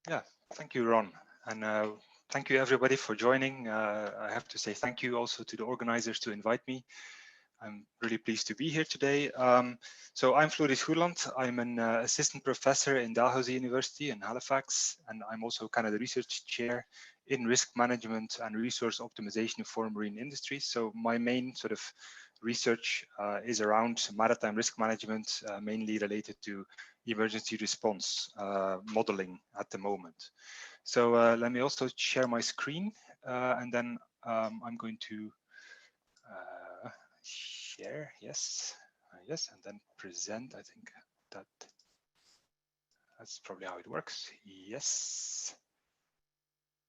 Speaker 7: Yeah, thank you, Ron. And thank you everybody for joining. I have to say thank you also to the organizers to invite me. I'm really pleased to be here today. So I'm Floris Goerland. I'm an assistant professor in Dalhousie University in Halifax, and I'm also kind of the research chair in risk management and resource optimization for marine industries. So my main sort of research is around maritime risk management, mainly related to emergency response modeling at the moment. So let me also share my screen, and then I'm going to share, yes, yes, and then present. I think that's probably how it works. Yes.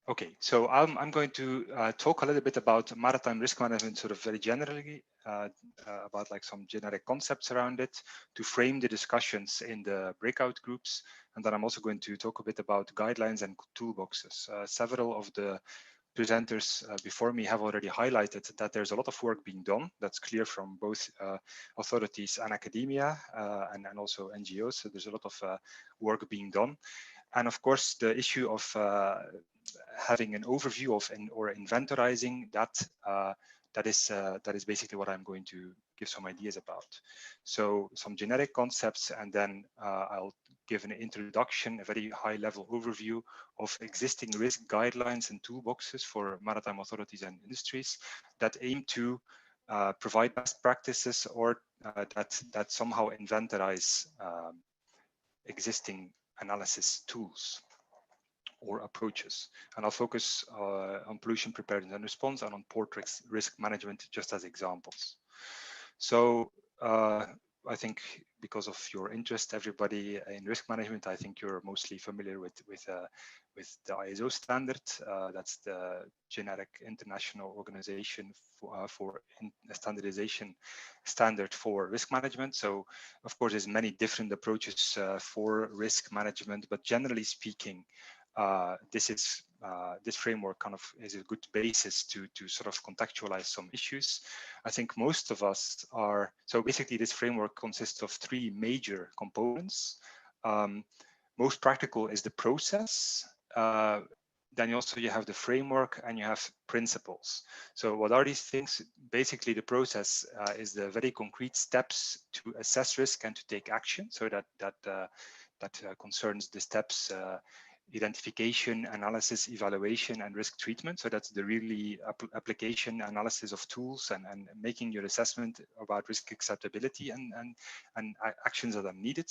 Speaker 7: Okay, so I'm going to talk a little bit about maritime risk management, sort of very generally, about like some generic concepts around it to frame the discussions in the breakout groups. And then I'm also going to talk a bit about guidelines and toolboxes. Several of the presenters before me have already highlighted that there's a lot of work being done. That's clear from both authorities and academia and also NGOs. So there's a lot of work being done. And of course, the issue of having an overview of or inventorizing that is basically what I'm going to give some ideas about. So some generic concepts, and then I'll give an introduction, a very high level overview of existing risk guidelines and toolboxes for maritime authorities and industries that aim to provide best practices or that somehow inventorize existing analysis tools or approaches. And I'll focus on pollution preparedness and response and on port risk management just as examples. So I think because of your interest, everybody in risk management, I think you're mostly familiar with the ISO standard. That's the generic international organization for standardization standard for risk management. So of course, there's many different approaches for risk management, but generally speaking, this framework kind of is a good basis to sort of contextualize some issues. I think most of us are, so basically this framework consists of three major components. Most practical is the process. Then you have the framework and you have principles. So what are these things? Basically, the process is the very concrete steps to assess risk and to take action. So that concerns the steps identification, analysis, evaluation, and risk treatment. So that's the really application analysis of tools and making your assessment about risk acceptability and actions that are needed,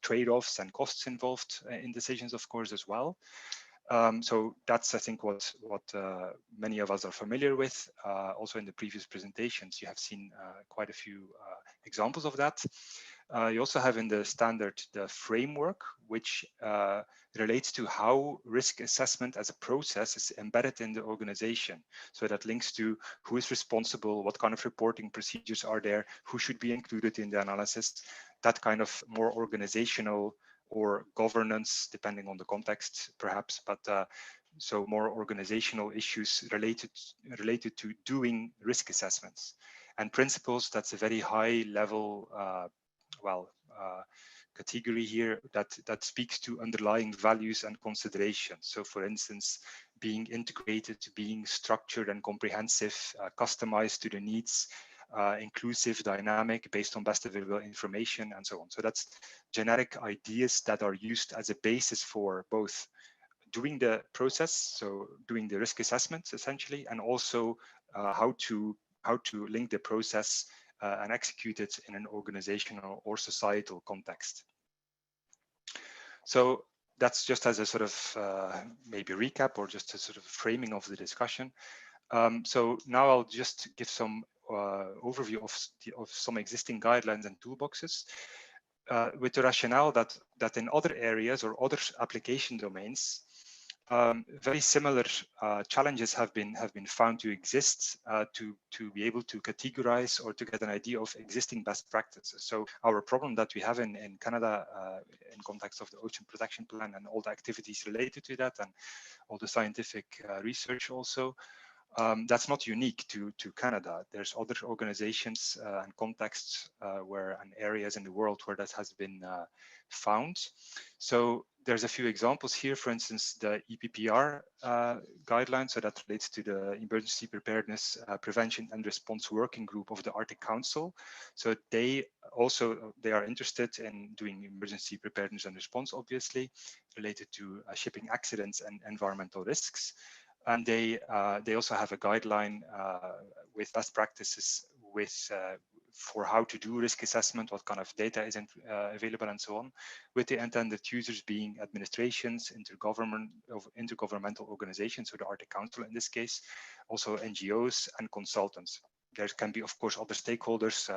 Speaker 7: trade-offs and costs involved in decisions, of course, as well. So that's, I think, what many of us are familiar with. Also in the previous presentations, you have seen quite a few examples of that. You also have in the standard the framework, which relates to how risk assessment as a process is embedded in the organization. So that links to who is responsible, what kind of reporting procedures are there, who should be included in the analysis, that kind of more organizational or governance, depending on the context, perhaps, but so more organizational issues related to doing risk assessments. And principles, that's a very high level category here that speaks to underlying values and considerations. So for instance, being integrated, being structured and comprehensive, customized to the needs, inclusive, dynamic, based on best available information, and so on. So that's generic ideas that are used as a basis for both doing the process, so doing the risk assessments essentially, and also how to link the process and execute it in an organizational or societal context. So that's just as a sort of maybe recap or just a sort of framing of the discussion. So now I'll just give some overview of some existing guidelines and toolboxes with the rationale that in other areas or other application domains, very similar challenges have been found to exist to be able to categorize or to get an idea of existing best practices. So our problem that we have in Canada in context of the Ocean Protection Plan and all the activities related to that and all the scientific research also, that's not unique to Canada. There's other organizations and contexts and areas in the world where that has been found. So there's a few examples here. For instance, the EPPR guidelines, so that relates to the Emergency Preparedness, Prevention and Response Working Group of the Arctic Council. So they are interested in doing emergency preparedness and response, obviously, related to shipping accidents and environmental risks. And they also have a guideline with best practices for how to do risk assessment, what kind of data is available, and so on, with the intended users being administrations, intergovernmental organizations, so the Arctic Council in this case, also NGOs and consultants. There can be, of course, other stakeholders,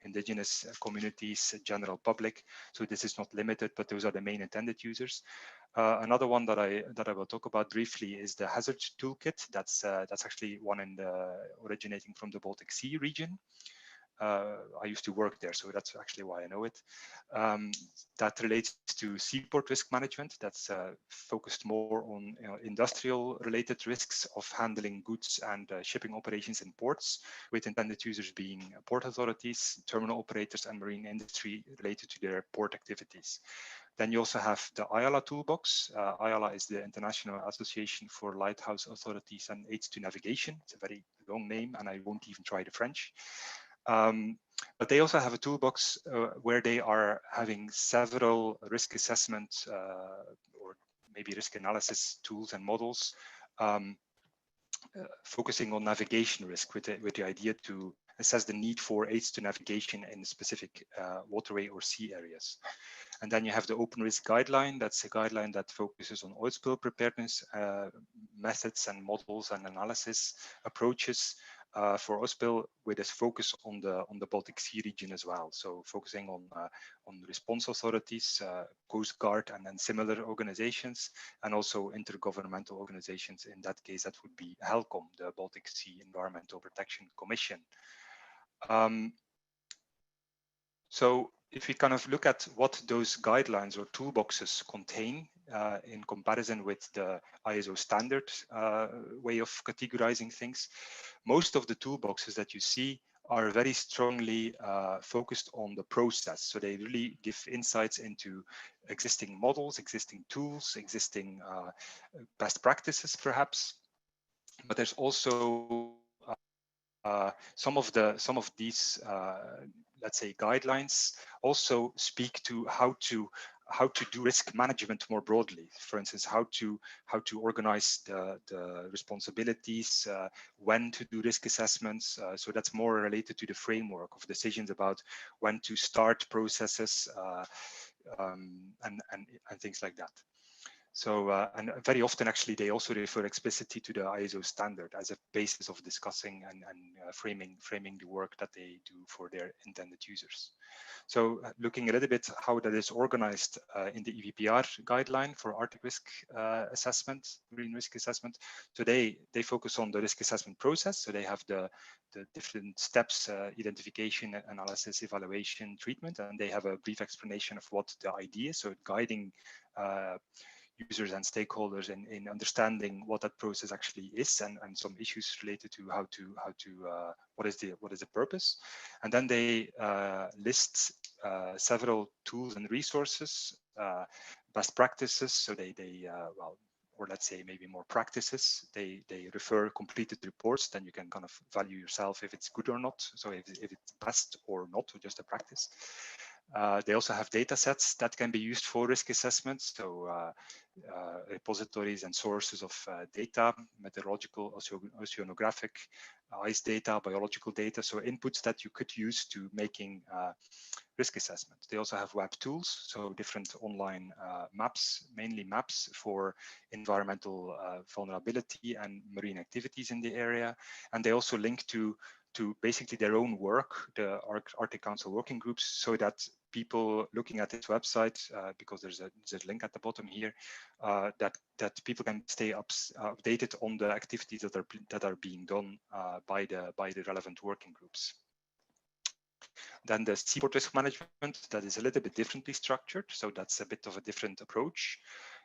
Speaker 7: indigenous communities, general public. So this is not limited, but those are the main intended users. Another one that I will talk about briefly is the hazard toolkit. That's actually one originating from the Baltic Sea region. I used to work there, so that's actually why I know it. That relates to seaport risk management. That's focused more on industrial related risks of handling goods and shipping operations in ports, with intended users being port authorities, terminal operators, and marine industry related to their port activities. Then you also have the IALA toolbox. IALA is the International Association for Lighthouse Authorities and Aids to Navigation. It's a very long name, and I won't even try the French. But they also have a toolbox where they are having several risk assessment or maybe risk analysis tools and models focusing on navigation risk with the idea to assess the need for aids to navigation in specific waterway or sea areas. And then you have the open risk guideline. That's a guideline that focuses on oil spill preparedness methods and models and analysis approaches for oil spill, with a focus on the Baltic Sea region as well. So focusing on response authorities, Coast Guard, and then similar organizations, and also intergovernmental organizations. In that case, that would be HELCOM, the Baltic Sea Environmental Protection Commission. So if we kind of look at what those guidelines or toolboxes contain in comparison with the ISO standard way of categorizing things, most of the toolboxes that you see are very strongly focused on the process. So they really give insights into existing models, existing tools, existing best practices, perhaps. But there's also some of these, let's say, guidelines also speak to how to do risk management more broadly. For instance, how to organize the responsibilities, when to do risk assessments. So that's more related to the framework of decisions about when to start processes and things like that. So, and very often actually they also refer explicitly to the ISO standard as a basis of discussing and framing the work that they do for their intended users. So looking a little bit how that is organized in the EVPR guideline for Arctic risk assessment, marine risk assessment. So they focus on the risk assessment process. So they have the different steps, identification, analysis, evaluation, treatment, and they have a brief explanation of what the idea is. So guiding users and stakeholders in understanding what that process actually is, and some issues related to what is the purpose. And then they list several tools and resources, best practices. So they well, or let's say maybe more practices. They refer completed reports, then you can kind of value yourself if it's good or not. So if it's best or not, or just a practice. They also have data sets that can be used for risk assessments. So repositories and sources of data, meteorological, oceanographic, ice data, biological data. So inputs that you could use to making risk assessments. They also have web tools, so different online maps, mainly maps for environmental vulnerability and marine activities in the area. And they also link to basically their own work, the Arctic Council working groups, so that people looking at this website, because there's a link at the bottom here, that people can stay updated on the activities that are being done by the relevant working groups. Then the seaport risk management, that is a little bit differently structured, so that's a bit of a different approach.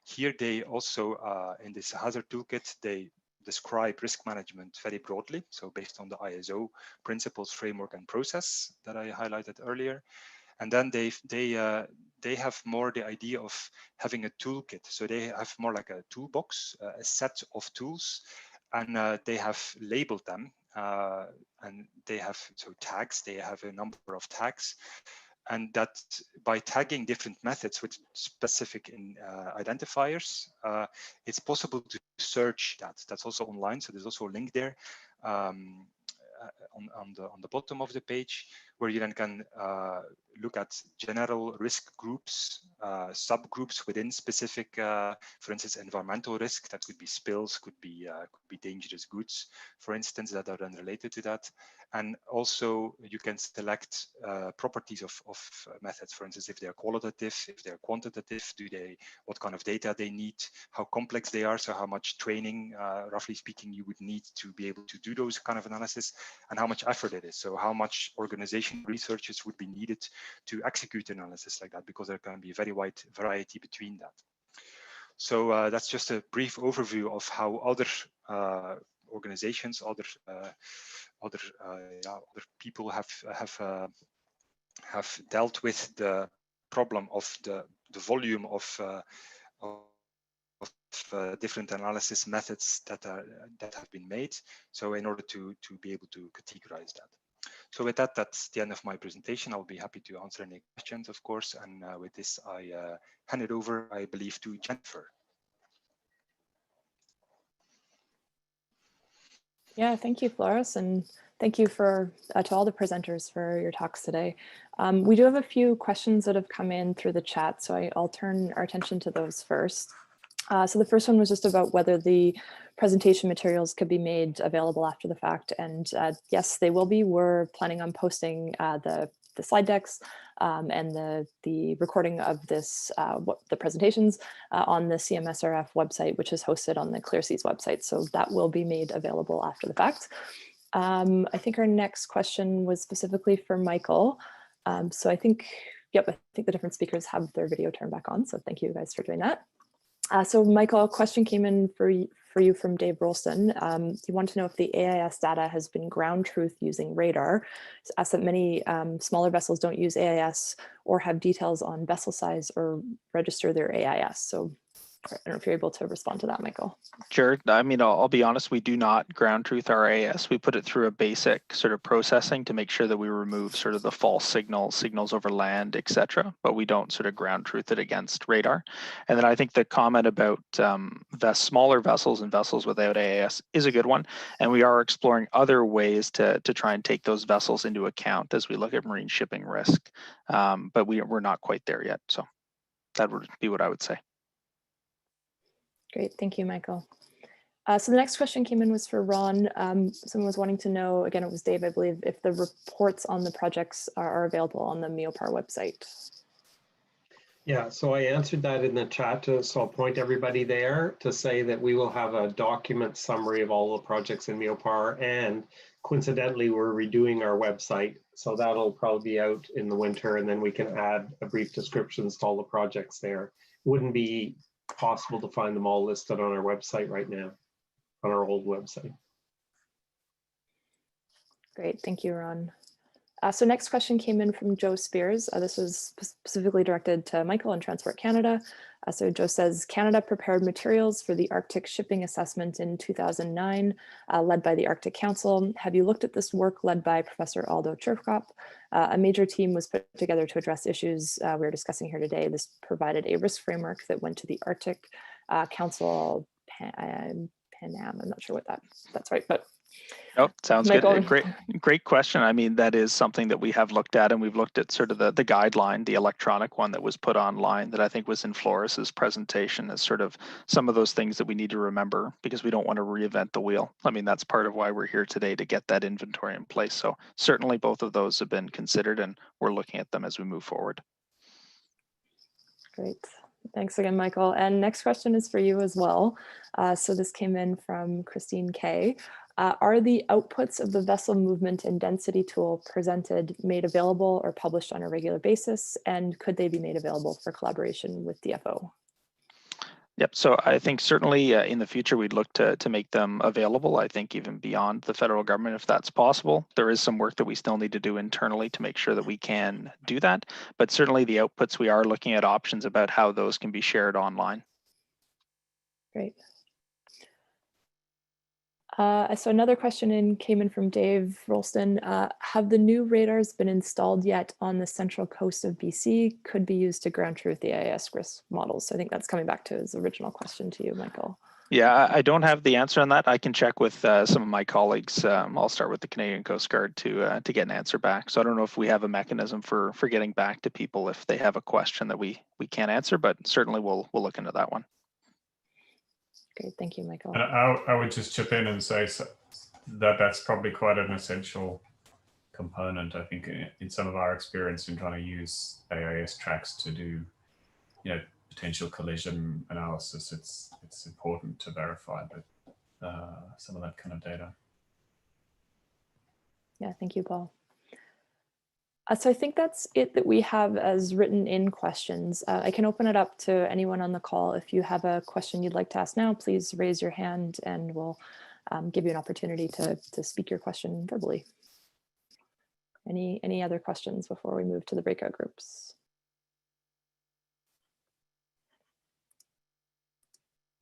Speaker 7: Here they also, in this hazard toolkit, they describe risk management very broadly, so based on the ISO principles, framework, and process that I highlighted earlier. And then they have more the idea of having a toolkit. So they have more like a toolbox, a set of tools, and they have labeled them. And they have tags. They have a number of tags, and that by tagging different methods with specific identifiers, it's possible to search that. That's also online. So there's also a link there. On the bottom of the page, where you then can look at general risk groups, subgroups within specific, for instance, environmental risk. That could be spills, could be dangerous goods, for instance, that are then related to that. And also you can select properties of methods, for instance, if they are qualitative, if they're quantitative, what kind of data they need, how complex they are, so how much training, roughly speaking, you would need to be able to do those kind of analysis, and how much effort it is. So how much organization researchers would be needed to execute analysis like that, because there can be a very wide variety between that. So that's just a brief overview of how other organizations, other people have dealt with the problem of the volume of different analysis methods that have been made. So in order to be able to categorize that. So with that, that's the end of my presentation. I'll be happy to answer any questions, of course. And with this, I hand it over, I believe, to Jennifer.
Speaker 1: Yeah, thank you, Floris, and thank you to all the presenters for your talks today. We do have a few questions that have come in through the chat, so I'll turn our attention to those first. So the first one was just about whether the presentation materials could be made available after the fact, and yes, they will be. We're planning on posting the slide decks and the recording of the presentations on the CMSRF website, which is hosted on the Clear Seas website. So that will be made available after the fact. I think our next question was specifically for Michael. So I think the different speakers have their video turned back on. So thank you guys for doing that. So Michael, a question came in for you from Dave Rolston. He wanted to know if the AIS data has been ground truth using radar. It's asked that many smaller vessels don't use AIS or have details on vessel size or register their AIS. So I don't know if you're able to respond to that, Michael.
Speaker 3: Sure. I mean, I'll be honest, we do not ground truth our AIS. We put it through a basic sort of processing to make sure that we remove sort of the false signals over land, etc. But we don't sort of ground truth it against radar. And then I think the comment about the smaller vessels and vessels without AIS is a good one. And we are exploring other ways to try and take those vessels into account as we look at marine shipping risk. But we're not quite there yet. So that would be what I would say.
Speaker 1: Great, thank you, Michael. So the next question came in was for Ron. Someone was wanting to know, again, it was Dave, I believe, if the reports on the projects are available on the MEOPAR website.
Speaker 6: Yeah, so I answered that in the chat, so I'll point everybody there to say that we will have a document summary of all the projects in MEOPAR, and coincidentally, we're redoing our website, so that'll probably be out in the winter, and then we can add a brief descriptions to all the projects there. Wouldn't be possible to find them all listed on our website right now, on our old website.
Speaker 1: Great, thank you, Ron. So next question came in from Joe Spears. This was specifically directed to Michael and Transport Canada. So Joe says, Canada prepared materials for the Arctic shipping assessment in 2009, led by the Arctic Council. Have you looked at this work led by Professor Aldo Cherkop? A major team was put together to address issues we're discussing here today. This provided a risk framework that went to the Arctic Council, PANAM, I'm not sure what that's right, but
Speaker 3: Oh, sounds
Speaker 1: Michael.
Speaker 3: good. Great question. I mean, that is something that we have looked at, and we've looked at sort of the guideline, the electronic one that was put online that I think was in Floris's presentation, as sort of some of those things that we need to remember because we don't want to reinvent the wheel. I mean, that's part of why we're here today, to get that inventory in place. So certainly both of those have been considered, and we're looking at them as we move forward.
Speaker 1: Great. Thanks again, Michael. And next question is for you as well. So this came in from Christine K. Are the outputs of the vessel movement and density tool presented made available or published on a regular basis? And could they be made available for collaboration with DFO?
Speaker 3: Yep. So I think certainly in the future, we'd look to make them available. I think even beyond the federal government, if that's possible. There is some work that we still need to do internally to make sure that we can do that. But certainly the outputs, we are looking at options about how those can be shared online.
Speaker 1: Great. So another question came in from Dave Rolston. Have the new radars been installed yet on the central coast of BC? Could be used to ground truth the AIS risk models. So I think that's coming back to his original question to you, Michael.
Speaker 3: Yeah, I don't have the answer on that. I can check with some of my colleagues. I'll start with the Canadian Coast Guard to get an answer back. So I don't know if we have a mechanism for getting back to people if they have a question that we can't answer, but certainly we'll look into that one.
Speaker 1: Great, thank you, Michael.
Speaker 2: I would just chip in and say that that's probably quite an essential component, I think, in some of our experience in trying to use AIS tracks to do, potential collision analysis. It's important to verify that some of that kind of data.
Speaker 1: Yeah, thank you, Paul. So I think that's it that we have as written in questions. I can open it up to anyone on the call. If you have a question you'd like to ask now, please raise your hand and we'll give you an opportunity to speak your question verbally. Any other questions before we move to the breakout groups?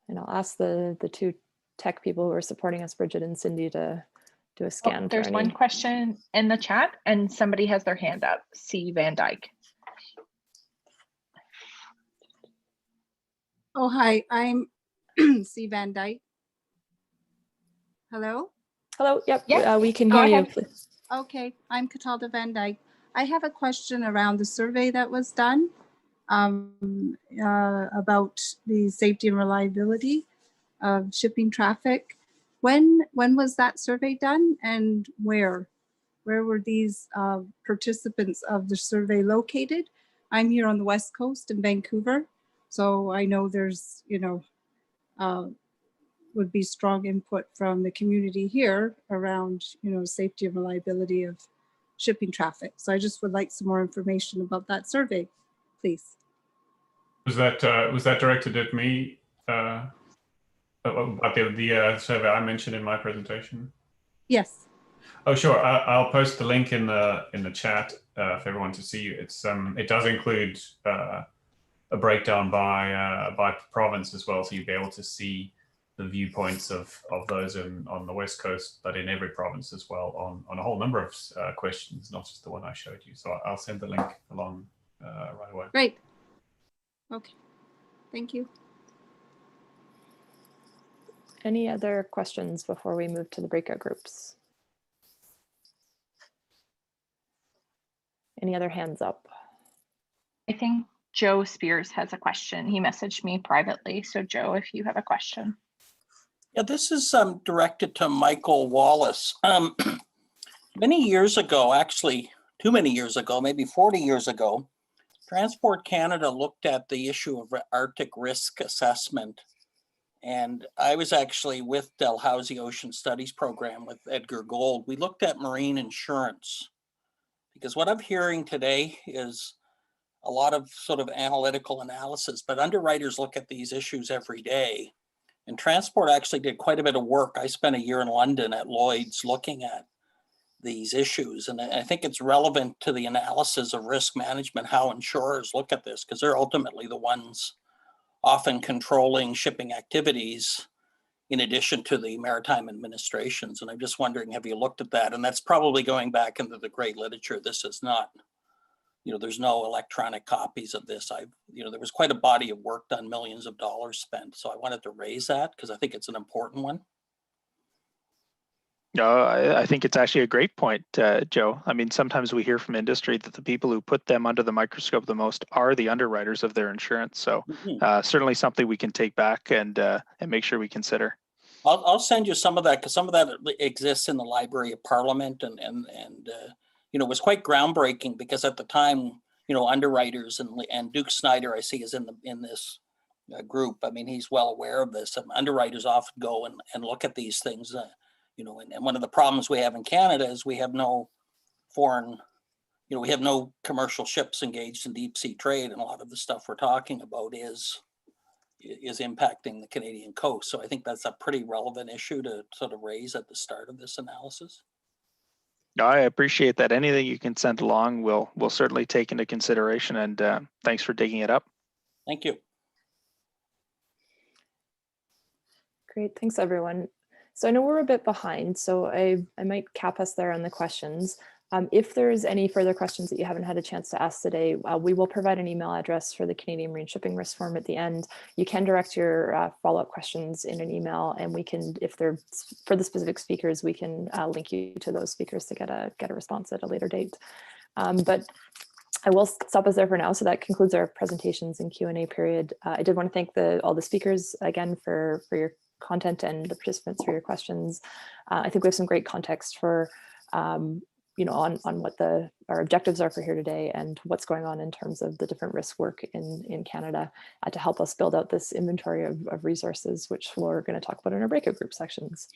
Speaker 1: And I'll ask the two tech people who are supporting us, Bridget and Cindy, to do a scan.
Speaker 8: There's one question in the chat and somebody has their hand up. C. Van Dyke.
Speaker 9: Oh, hi, I'm C. Van Dyke. Hello?
Speaker 1: Hello, yep,
Speaker 8: Yes,
Speaker 1: we can
Speaker 8: go
Speaker 1: hear you.
Speaker 8: ahead.
Speaker 1: Please.
Speaker 9: Okay, I'm Catalda Van Dyke. I have a question around the survey that was done about the safety and reliability of shipping traffic. When was that survey done and where? Where were these participants of the survey located? I'm here on the West Coast in Vancouver, so I know there's, would be strong input from the community here around, safety and reliability of shipping traffic. So I just would like some more information about that survey, please.
Speaker 2: Was that directed at me, about the survey I mentioned in my presentation?
Speaker 9: Yes.
Speaker 2: Oh, sure. I'll post the link in the chat for everyone to see. It does include a breakdown by province as well, so you'll be able to see the viewpoints of those on the West Coast, but in every province as well on a whole number of questions, not just the one I showed you. So I'll send the link along right away.
Speaker 9: Great. Okay. Thank you.
Speaker 1: Any other questions before we move to the breakout groups? Any other hands up?
Speaker 8: I think Joe Spears has a question. He messaged me privately. So Joe, if you have a question.
Speaker 10: Yeah, this is directed to Michael Wallace. Many years ago, actually too many years ago, maybe 40 years ago, Transport Canada looked at the issue of Arctic risk assessment. And I was actually with Dalhousie Ocean Studies program with Edgar Gold. We looked at marine insurance because what I'm hearing today is a lot of sort of analytical analysis, but underwriters look at these issues every day. And Transport actually did quite a bit of work. I spent a year in London at Lloyd's looking at these issues. And I think it's relevant to the analysis of risk management, how insurers look at this, because they're ultimately the ones often controlling shipping activities in addition to the maritime administrations. And I'm just wondering, have you looked at that? And that's probably going back into the great literature. This is not, there's no electronic copies of this. There was quite a body of work done, millions of dollars spent. So I wanted to raise that because I think it's an important one.
Speaker 3: No, I think it's actually a great point, Joe. I mean, sometimes we hear from industry that the people who put them under the microscope the most are the underwriters of their insurance. So certainly something we can take back and make sure we consider.
Speaker 10: I'll send you some of that because some of that exists in the Library of Parliament and it was quite groundbreaking because at the time, underwriters and Duke Snyder, I see, is in this group. I mean, he's well aware of this. Underwriters often go and look at these things. And one of the problems we have in Canada is we have no foreign, we have no commercial ships engaged in deep sea trade. And a lot of the stuff we're talking about is impacting the Canadian coast. So I think that's a pretty relevant issue to sort of raise at the start of this analysis.
Speaker 3: No, I appreciate that. Anything you can send along, we'll certainly take into consideration. And thanks for digging it up.
Speaker 10: Thank you.
Speaker 1: Great, thanks everyone. So I know we're a bit behind, so I might cap us there on the questions. If there's any further questions that you haven't had a chance to ask today, we will provide an email address for the Canadian Marine Shipping Risk Forum at the end. You can direct your follow-up questions in an email, and we can, if they're for the specific speakers, we can link you to those speakers to get a response at a later date. But I will stop us there for now. So that concludes our presentations and Q&A period. I did want to thank all the speakers again for your content and the participants for your questions. I think we have some great context for on what our objectives are for here today and what's going on in terms of the different risk work in Canada to help us build out this inventory of resources, which we're going to talk about in our breakout group sections.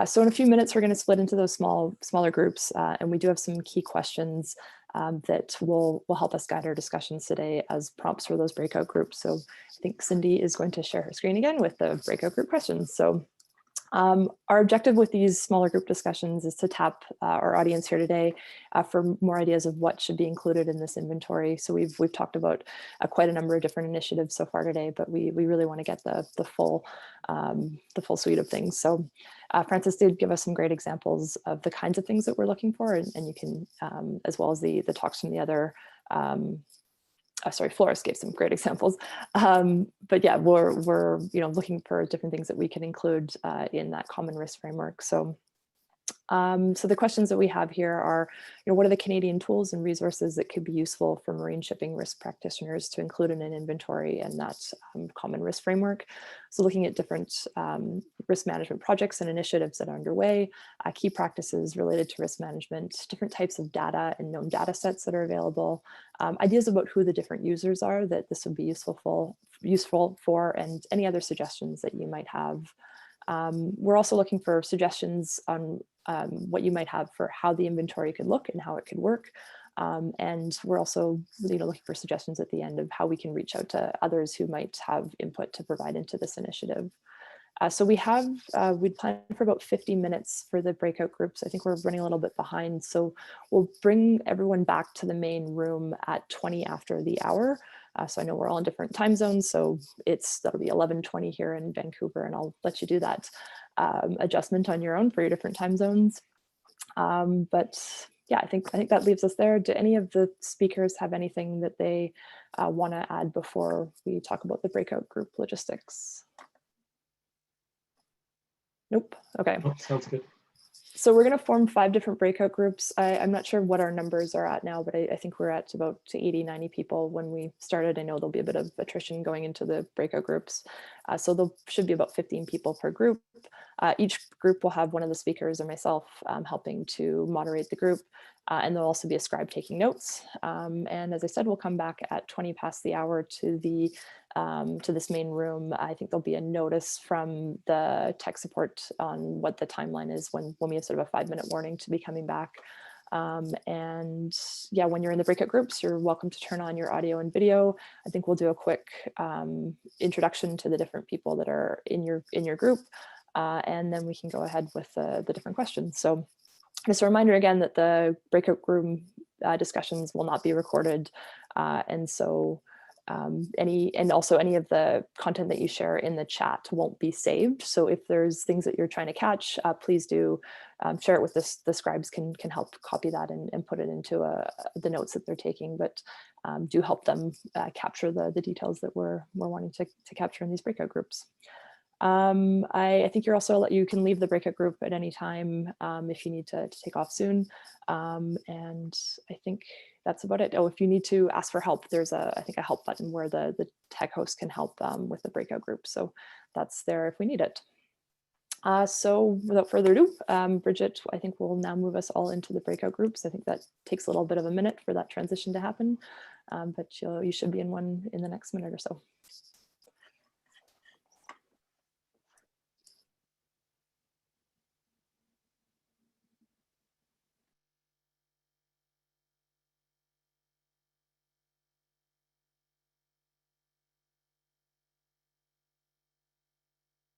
Speaker 1: So in a few minutes, we're going to split into those smaller groups, and we do have some key questions that will help us guide our discussions today as prompts for those breakout groups. So I think Cindy is going to share her screen again with the breakout group questions. So our objective with these smaller group discussions is to tap our audience here today for more ideas of what should be included in this inventory. So we've talked about quite a number of different initiatives so far today, but we really want to get the full suite of things. So Francis did give us some great examples of the kinds of things that we're looking for, and you can, as well as the talks from the other. Sorry, Flores gave some great examples, but yeah, we're looking for different things that we can include in that common risk framework. So the questions that we have here are, what are the Canadian tools and resources that could be useful for marine shipping risk practitioners to include in an inventory and that common risk framework? So looking at different risk management projects and initiatives that are underway, key practices related to risk management, different types of data and known data sets that are available, ideas about who the different users are that this would be useful for, and any other suggestions that you might have. We're also looking for suggestions on what you might have for how the inventory could look and how it could work. And we're also looking for suggestions at the end of how we can reach out to others who might have input to provide into this initiative. So we'd planned for about 50 minutes for the breakout groups. I think we're running a little bit behind. So we'll bring everyone back to the main room at 20 after the hour. So I know we're all in different time zones. So that'll be 11:20 here in Vancouver, and I'll let you do that adjustment on your own for your different time zones. But yeah, I think that leaves us there. Do any of the speakers have anything that they want to add before we talk about the breakout group logistics? Nope. Okay.
Speaker 6: Oh, sounds good.
Speaker 1: So we're going to form 5 different breakout groups. I'm not sure what our numbers are at now, but I think we're at about 80, 90 people when we started. I know there'll be a bit of attrition going into the breakout groups. So there should be about 15 people per group. Each group will have one of the speakers or myself helping to moderate the group. And there'll also be a scribe taking notes. And as I said, we'll come back at 20 past the hour to this main room. I think there'll be a notice from the tech support on what the timeline is when we have sort of a 5-minute warning to be coming back. And yeah, when you're in the breakout groups, you're welcome to turn on your audio and video. I think we'll do a quick introduction to the different people that are in your group. And then we can go ahead with the different questions. So just a reminder again that the breakout room discussions will not be recorded. And so any of the content that you share in the chat won't be saved. So if there's things that you're trying to catch, please do share it with the scribes can help copy that and put it into the notes that they're taking, but do help them capture the details that we're wanting to capture in these breakout groups. I think you can leave the breakout group at any time if you need to take off soon. And I think that's about it. Oh, if you need to ask for help, there's I think a help button where the tech host can help with the breakout group. So that's there if we need it. So without further ado, Bridget, I think will now move us all into the breakout groups. I think that takes a little bit of a minute for that transition to happen, but you should be in one in the next minute or so.